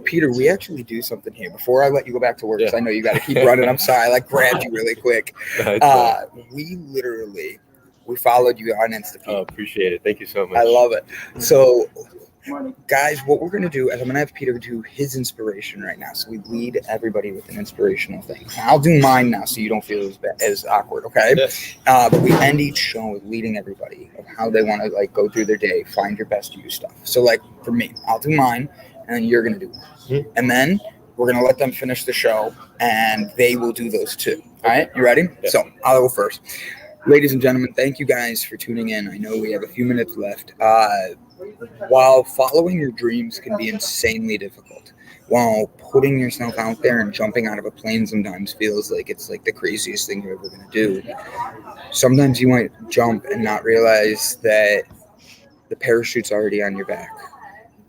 Peter, we actually do something here before I let you go back to work, because I know you got to keep running. I'm sorry, I grabbed you really quick. We followed you on Instagram.
Oh, appreciate it. Thank you so much.
I love it. So, guys, what we're going to do is I'm going to have Peter do his inspiration right now. So we lead everybody with an inspirational thing. I'll do mine now so you don't feel as awkward, okay?
Yes.
But we end each show with leading everybody of how they want to go through their day, find your best you stuff. So for me, I'll do mine, and then you're going to do mine. Mm-hmm. And then we're going to let them finish the show, and they will do those too. All right? You ready?
Yeah.
So I'll go first. Ladies and gentlemen, thank you guys for tuning in. I know we have a few minutes left. While following your dreams can be insanely difficult, while putting yourself out there and jumping out of a plane sometimes feels like it's like the craziest thing you're ever going to do, sometimes you might jump and not realize that the parachute's already on your back.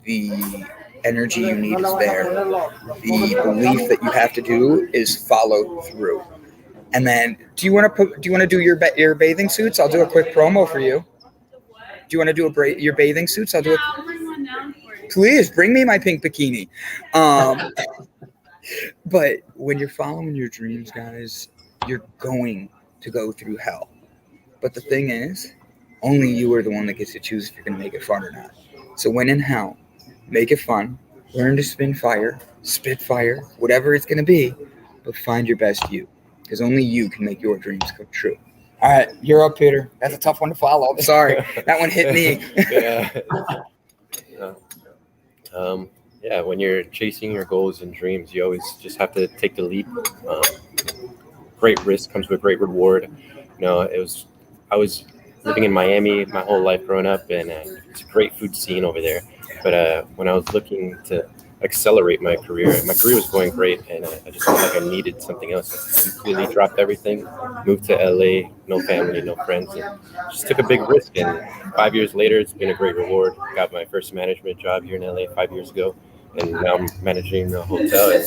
The energy you need is there. The belief that you have to do is follow through. And then, do you want to do your bathing suits? I'll do a quick promo for you. Do you want to do your bathing suits? I'll do it.
I'll bring one down for you.
Please bring me my pink bikini. But when you're following your dreams, guys, you're going to go through hell. But the thing is, only you are the one that gets to choose if you're going to make it fun or not. So when in hell, make it fun. Learn to spin fire, spit fire, whatever it's going to be, but find your best you. Because only you can make your dreams come true. All right, you're up, Peter. That's a tough one to follow. I'm sorry. That one hit me.
Yeah, when you're chasing your goals and dreams, you always just have to take the leap. Great risk comes with great reward. I was living in Miami my whole life growing up, and it's a great food scene over there. But when I was looking to accelerate my career was going great, and I just felt like I needed something else. I completely dropped everything, moved to LA, no family, no friends, and just took a big risk. And 5 years later, it's been a great reward. Got my first management job here in LA 5 years ago, and now I'm managing a hotel. And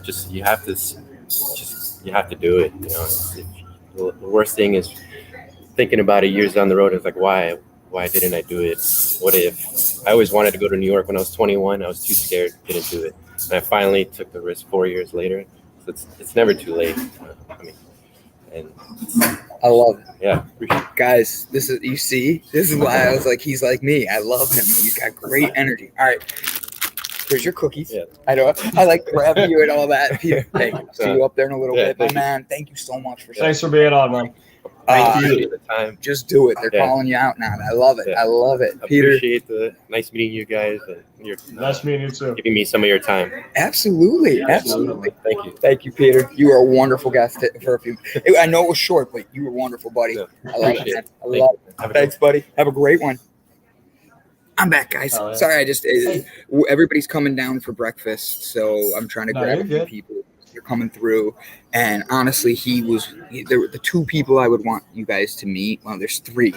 just you have to do it. The worst thing is thinking about it years down the road. It's like, why didn't I do it? What if? I always wanted to go to New York when I was 21. I was too scared, didn't do it. And I finally took the risk 4 years later. So it's never too late.
I love it.
Yeah.
Guys, this is why I was like, he's like me. I love him. He's got great energy. All right. Here's your cookies. Yeah. I know. I like grabbing you and all that. Thank you. See you up there in a little bit, my man. Thank you so much for
Thanks for being on, man.
Thank you. The time. Just do it. They're calling you out now. I love it. Yeah. I love it. Peter.
Appreciate the nice meeting you guys. And
nice meeting you too.
Giving me some of your time.
Absolutely.
Thank you.
Thank you, Peter. You are a wonderful guest for a few. I know it was short, but you were wonderful, buddy.
Yeah.
I love it. I love it. Thanks, buddy. Have a great one. I'm back, guys.
Oh, yeah.
Sorry, everybody's coming down for breakfast, so I'm trying to grab a few people. You're coming through, and honestly, there were the two people I would want you guys to meet. Well, there's three.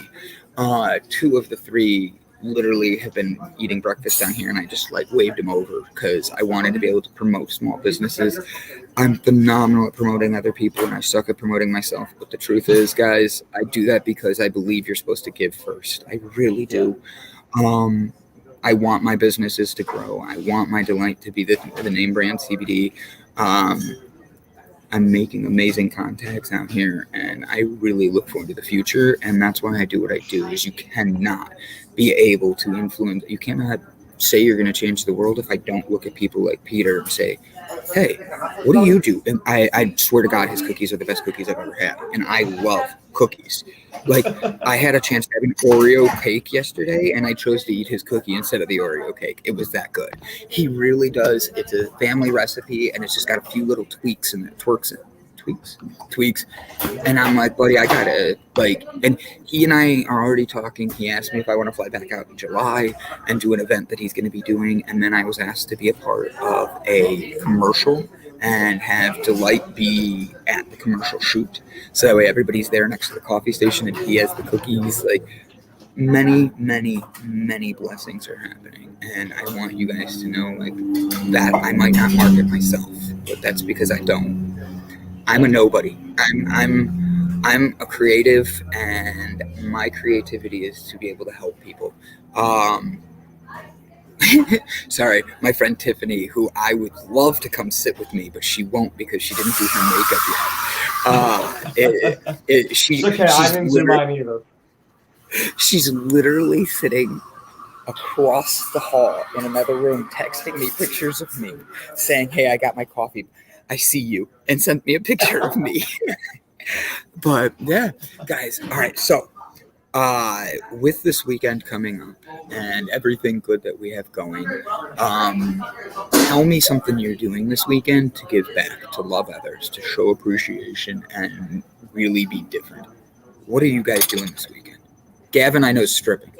Two of the three literally have been eating breakfast down here, and I just waved them over because I wanted to be able to promote small businesses. I'm phenomenal at promoting other people, and I suck at promoting myself. But the truth is, guys, I do that because I believe you're supposed to give first. I really do. I want my businesses to grow. I want my delight to be the name brand CBD. I'm making amazing contacts out here, and I really look forward to the future. And that's why I do what I do. Is you cannot be able to influence. You cannot say you're going to change the world if I don't look at people like Peter and say, hey, what do you do? And I swear to God, his cookies are the best cookies I've ever had. And I love cookies. I had a chance to have an Oreo cake yesterday, and I chose to eat his cookie instead of the Oreo cake. It was that good. He really does. It's a family recipe, and it's just got a few little tweaks in it. Tweaks. And I'm like, buddy, I gotta, and he and I are already talking. He asked me if I want to fly back out in July and do an event that he's going to be doing. And then I was asked to be a part of a commercial and have Delight be at the commercial shoot. So that way everybody's there next to the coffee station and he has the cookies. Many, many, many blessings are happening. And I want you guys to know that I might not market myself, but that's because I don't. I'm a nobody. I'm a creative, and my creativity is to be able to help people. Sorry, my friend Tiffany, who I would love to come sit with me, but she won't because she didn't do her makeup yet. It's okay. I didn't do mine either. She's literally sitting across the hall in another room, texting me pictures of me, saying, "Hey, I got my coffee. I see you," and sent me a picture of me. But yeah, guys. All right. So with this weekend coming up and everything good that we have going, tell me something you're doing this weekend to give back, to love others, to show appreciation, and really be different. What are you guys doing this weekend? Gavin, I know, is stripping.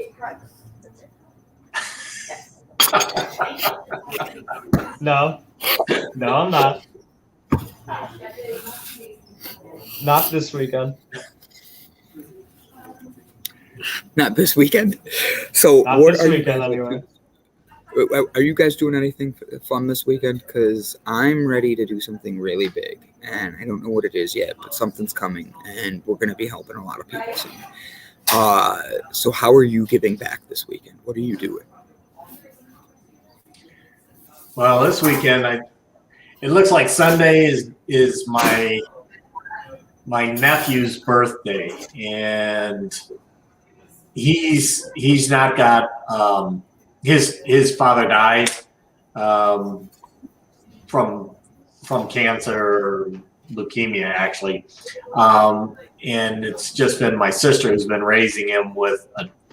No, I'm not. Not this weekend.
Not this weekend. So
not
what
this
are
weekend
you
anyway.
Are you guys doing anything fun this weekend? Because I'm ready to do something really big, and I don't know what it is yet, but something's coming, and we're going to be helping a lot of people soon. So how are you giving back this weekend? What are you doing?
Well, this weekend, it looks like Sunday is my nephew's birthday, and he's not got his father died from cancer, leukemia actually, and it's just been my sister who's been raising him with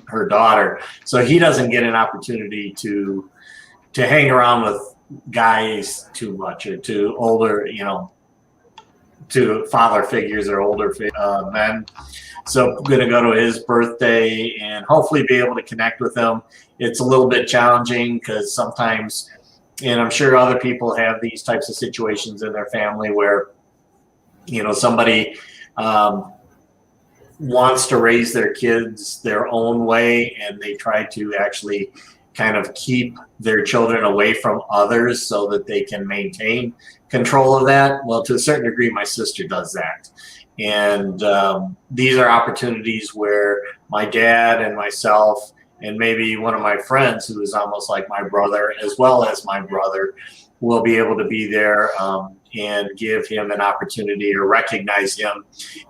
her daughter, so he doesn't get an opportunity to hang around with guys too much, or to older, to father figures or older men. So I'm going to go to his birthday and hopefully be able to connect with him. It's a little bit challenging because sometimes, and I'm sure other people have these types of situations in their family where, somebody wants to raise their kids their own way, and they try to actually kind of keep their children away from others so that they can maintain control of that. Well, to a certain degree, my sister does that. And these are opportunities where my dad and myself and maybe one of my friends who is almost like my brother, as well as my brother, will be able to be there and give him an opportunity to recognize him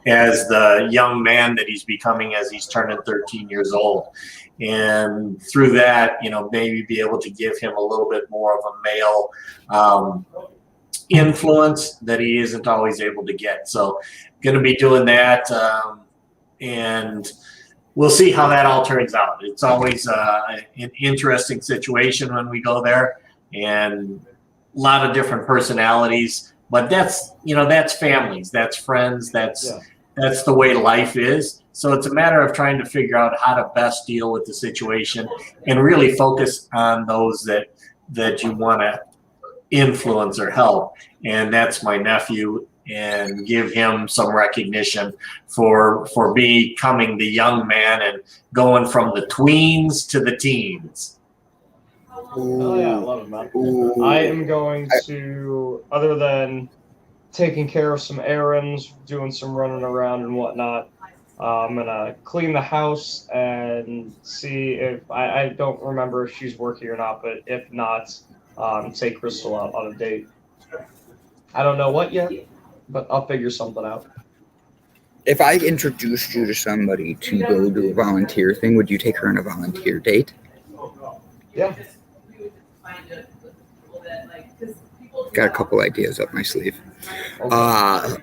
as the young man that he's becoming as he's turning 13 years old. And through that, maybe be able to give him a little bit more of a male influence that he isn't always able to get. So going to be doing that, and we'll see how that all turns out. It's always an interesting situation when we go there, and a lot of different personalities, but that's families, that's friends, that's the way life is. So it's a matter of trying to figure out how to best deal with the situation and really focus on those that you want to influence or help. And that's my nephew, and give him some recognition for becoming the young man and going from the tweens to the teens.
Oh yeah, I love it, man. I am going to, other than taking care of some errands, doing some running around and whatnot, I'm gonna clean the house and see if I don't remember if she's working or not, but if not, take Crystal out on a date. I don't know what yet, but I'll figure something out.
If I introduced you to somebody to go do a volunteer thing, would you take her on a volunteer date?
Yeah.
Got a couple ideas up my sleeve.
Okay.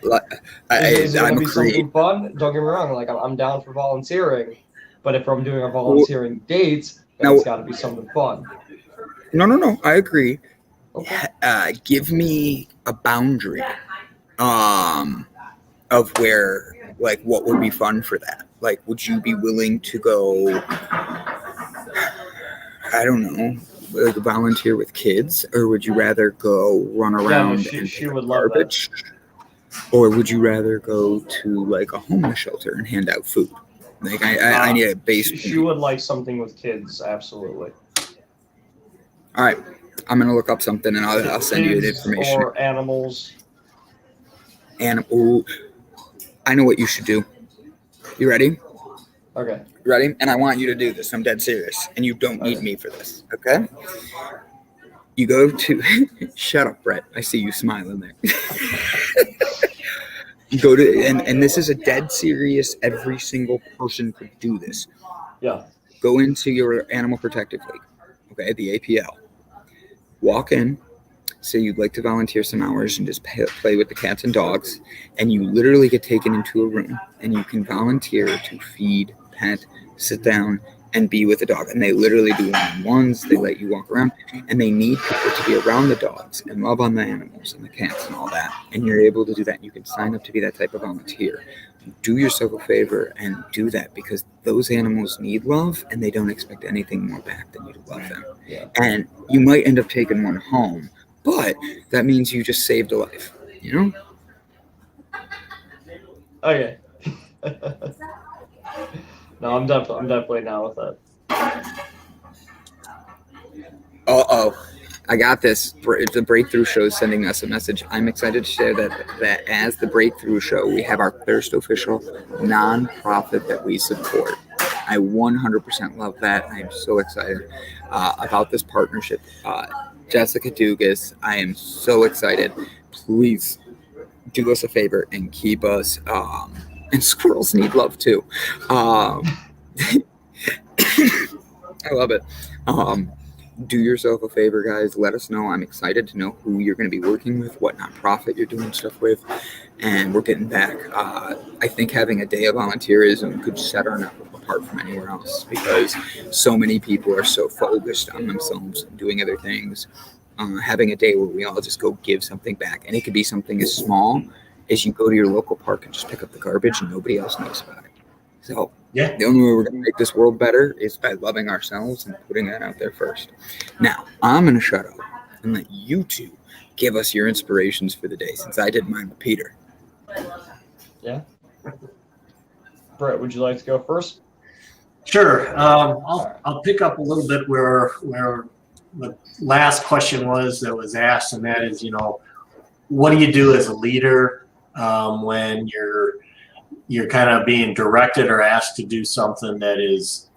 Is it gonna be something
creative.
fun? Don't get me wrong. Like I'm down for volunteering, but if I'm doing a volunteering date, then it's got to be something fun.
No. I agree.
Okay.
Give me a boundary of where, like, what would be fun for that. Like, would you be willing to go, I don't know, like volunteer with kids, or would you rather go run around and
she
pick
would
up
love
garbage? Or would you rather go to like a homeless shelter and hand out food? Like, I need a base.
She would like something with kids, absolutely.
All right, I'm gonna look up something and I'll send you the
Kids
information.
or animals.
Animal. I know what you should do. You ready?
Okay.
Ready? And I want you to do this. I'm dead serious. And you don't need me for this. Okay? You go to shut up, Brett. I see you smiling there. You go to and this is a dead serious, every single person could do this.
Yeah.
Go into your animal protective league. Okay, the APL. Walk in, say you'd like to volunteer some hours and just play with the cats and dogs, and you literally get taken into a room and you can volunteer to feed, pet, sit down, and be with the dog. And they literally do one-on-ones. They let you walk around, and they need people to be around the dogs and love on the animals and the cats and all that. And you're able to do that. You can sign up to be that type of volunteer. Do yourself a favor and do that, because those animals need love and they don't expect anything more back than you to love them.
Yeah.
And you might end up taking one home, but that means you just saved a life, you know?
Okay. No, I'm definitely down with that.
I got this. The Breakthrough Show is sending us a message. I'm excited to share that as the Breakthrough Show, we have our first official nonprofit that we support. I 100% love that. I am so excited about this partnership. Jessica Dugas, I am so excited. Please do us a favor and keep us. And squirrels need love too. I love it. Do yourself a favor, guys. Let us know. I'm excited to know who you're going to be working with, what nonprofit you're doing stuff with, and we're getting back. I think having a day of volunteerism could set our network apart from anywhere else because so many people are so focused on themselves and doing other things. Having a day where we all just go give something back, and it could be something as small as you go to your local park and just pick up the garbage and nobody else knows about it. So the only way we're going to make this world better is by loving ourselves and putting that out there first. Now, I'm going to shut up and let you two give us your inspirations for the day since I did mine with Peter.
Yeah. Brett, would you like to go first?
Sure. I'll pick up a little bit where the last question that was asked, and that is, what do you do as a leader when you're kind of being directed or asked to do something that is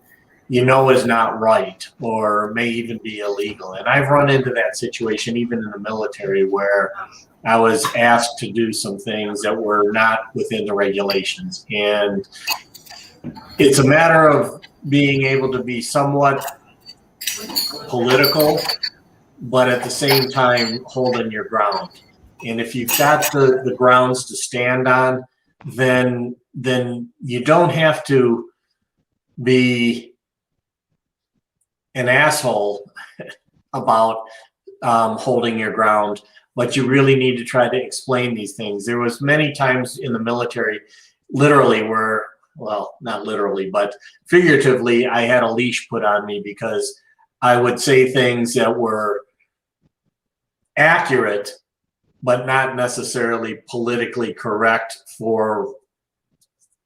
not right or may even be illegal? And I've run into that situation even in the military where I was asked to do some things that were not within the regulations. And it's a matter of being able to be somewhat political, but at the same time holding your ground. And if you've got the grounds to stand on, then you don't have to be an asshole about holding your ground, but you really need to try to explain these things. There was many times in the military, literally where, well, not literally, but figuratively, I had a leash put on me because I would say things that were accurate, but not necessarily politically correct for,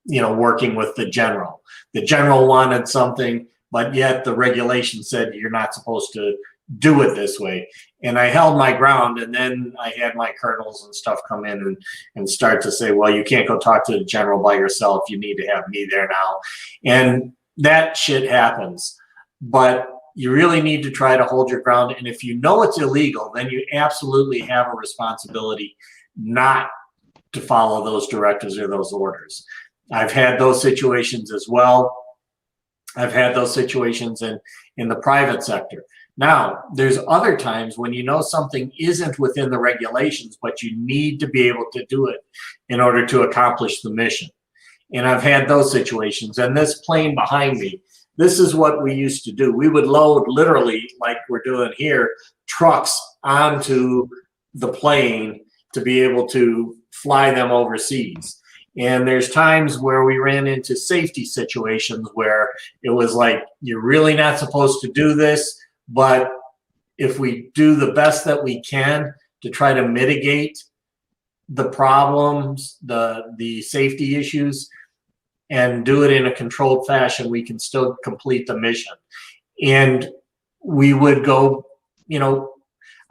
working with the general. The general wanted something, but yet the regulation said you're not supposed to do it this way. And I held my ground, and then I had my colonels and stuff come in and start to say, well, you can't go talk to the general by yourself. You need to have me there now. And that shit happens. But you really need to try to hold your ground. And if you know it's illegal, then you absolutely have a responsibility not to follow those directives or those orders. I've had those situations as well. I've had those situations in the private sector. Now, there's other times when you know something isn't within the regulations, but you need to be able to do it in order to accomplish the mission. And I've had those situations. And this plane behind me, this is what we used to do. We would load, literally, like we're doing here, trucks onto the plane to be able to fly them overseas. And there's times where we ran into safety situations where it was like, you're really not supposed to do this, but if we do the best that we can to try to mitigate the problems, the safety issues, and do it in a controlled fashion, we can still complete the mission. And we would go,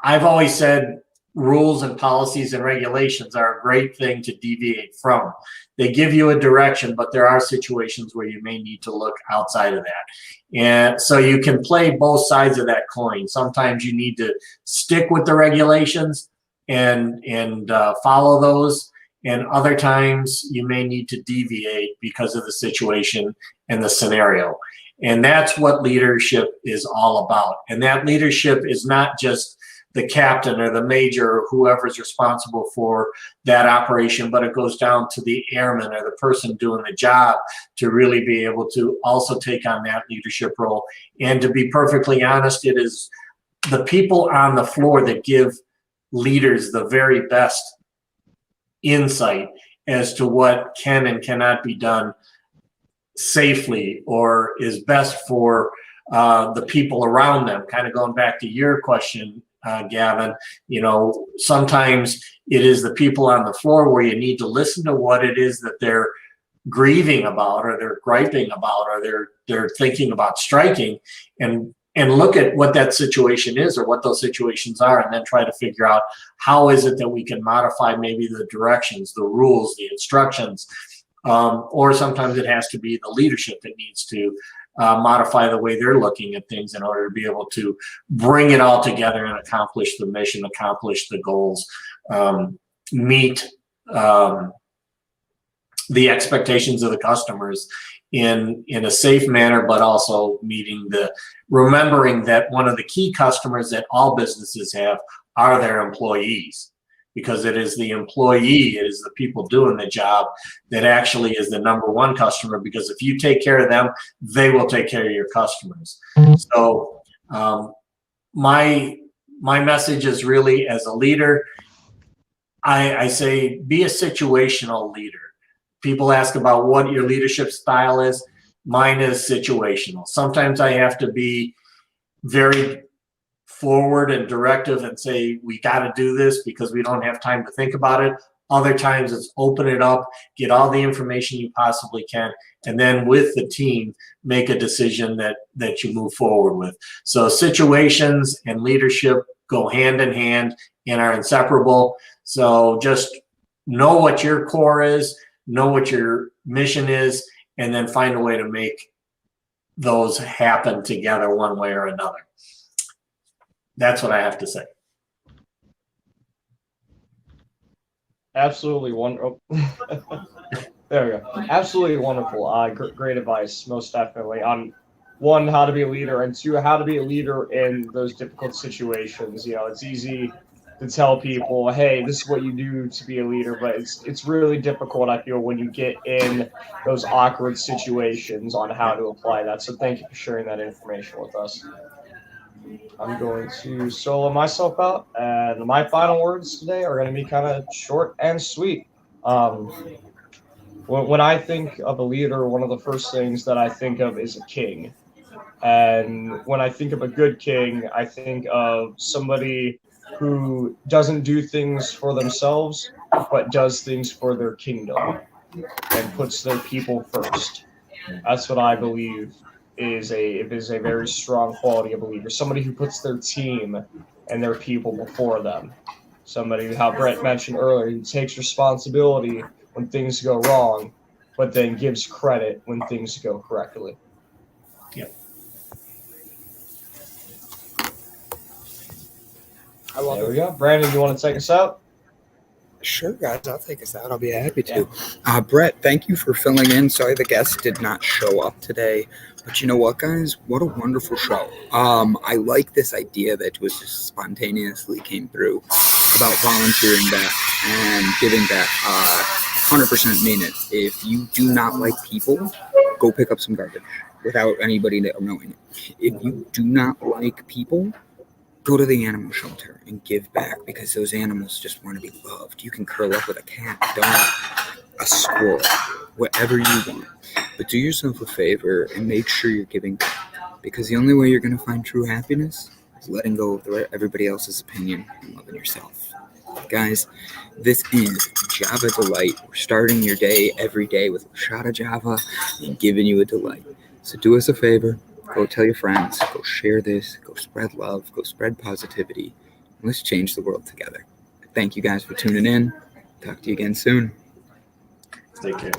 I've always said rules and policies and regulations are a great thing to deviate from. They give you a direction, but there are situations where you may need to look outside of that. And so you can play both sides of that coin. Sometimes you need to stick with the regulations and follow those. And other times you may need to deviate because of the situation and the scenario. And that's what leadership is all about. And that leadership is not just the captain or the major or whoever's responsible for that operation, but it goes down to the airman or the person doing the job to really be able to also take on that leadership role. And to be perfectly honest, it is the people on the floor that give leaders the very best insight as to what can and cannot be done safely or is best for the people around them. Kind of going back to your question, Gavin, sometimes it is the people on the floor where you need to listen to what it is that they're grieving about or they're griping about or they're thinking about striking, and and look at what that situation is or what those situations are, and then try to figure out how is it that we can modify maybe the directions, the rules, the instructions, or sometimes it has to be the leadership that needs to modify the way they're looking at things in order to be able to bring it all together and accomplish the mission, accomplish the goals, meet the expectations of the customers in a safe manner, but also remembering that one of the key customers that all businesses have are their employees, because it is the employee, it is the people doing the job that actually is the number one customer, because if you take care of them, they will take care of your customers. So my message is really, as a leader, I say be a situational leader. People ask about what your leadership style is. Mine is situational. Sometimes I have to be very forward and directive and say, we got to do this because we don't have time to think about it. Other times it's open it up, get all the information you possibly can, and then with the team, make a decision that you move forward with. So situations and leadership go hand in hand and are inseparable. So just know what your core is, know what your mission is, and then find a way to make those happen together one way or another. That's what I have to say.
Absolutely wonderful. There we go. Absolutely wonderful. Great advice, most definitely. On one, how to be a leader, and two, how to be a leader in those difficult situations. You know, it's easy to tell people, hey, this is what you do to be a leader, but it's really difficult, I feel, when you get in those awkward situations on how to apply that. So thank you for sharing that information with us. I'm going to solo myself out, and my final words today are going to be kind of short and sweet. When I think of a leader, one of the first things that I think of is a king. And when I think of a good king, I think of somebody who doesn't do things for themselves, but does things for their kingdom and puts their people first. That's what I believe is a very strong quality of a leader. Somebody who puts their team and their people before them. Somebody, how Brett mentioned earlier, who takes responsibility when things go wrong, but then gives credit when things go correctly.
Yep. There we go. Brandon, you want to take us out?
Sure, guys, I'll take us out. I'll be happy to. Yeah. Brett, thank you for filling in. Sorry the guest did not show up today. But you know what, guys? What a wonderful show. I like this idea that was just spontaneously came through about volunteering back and giving back. 100% mean it. If you do not like people, go pick up some garbage without anybody knowing it. If you do not like people, go to the animal shelter and give back, because those animals just want to be loved. You can curl up with a cat, a dog, a squirrel, whatever you want. But do yourself a favor and make sure you're giving back, because the only way you're going to find true happiness is letting go of everybody else's opinion and loving yourself. Guys, this is Java Delight. We're starting your day every day with a shot of Java and giving you a delight. So do us a favor. Go tell your friends, go share this, go spread love, go spread positivity. Let's change the world together. Thank you guys for tuning in. Talk to you again soon.
Take care.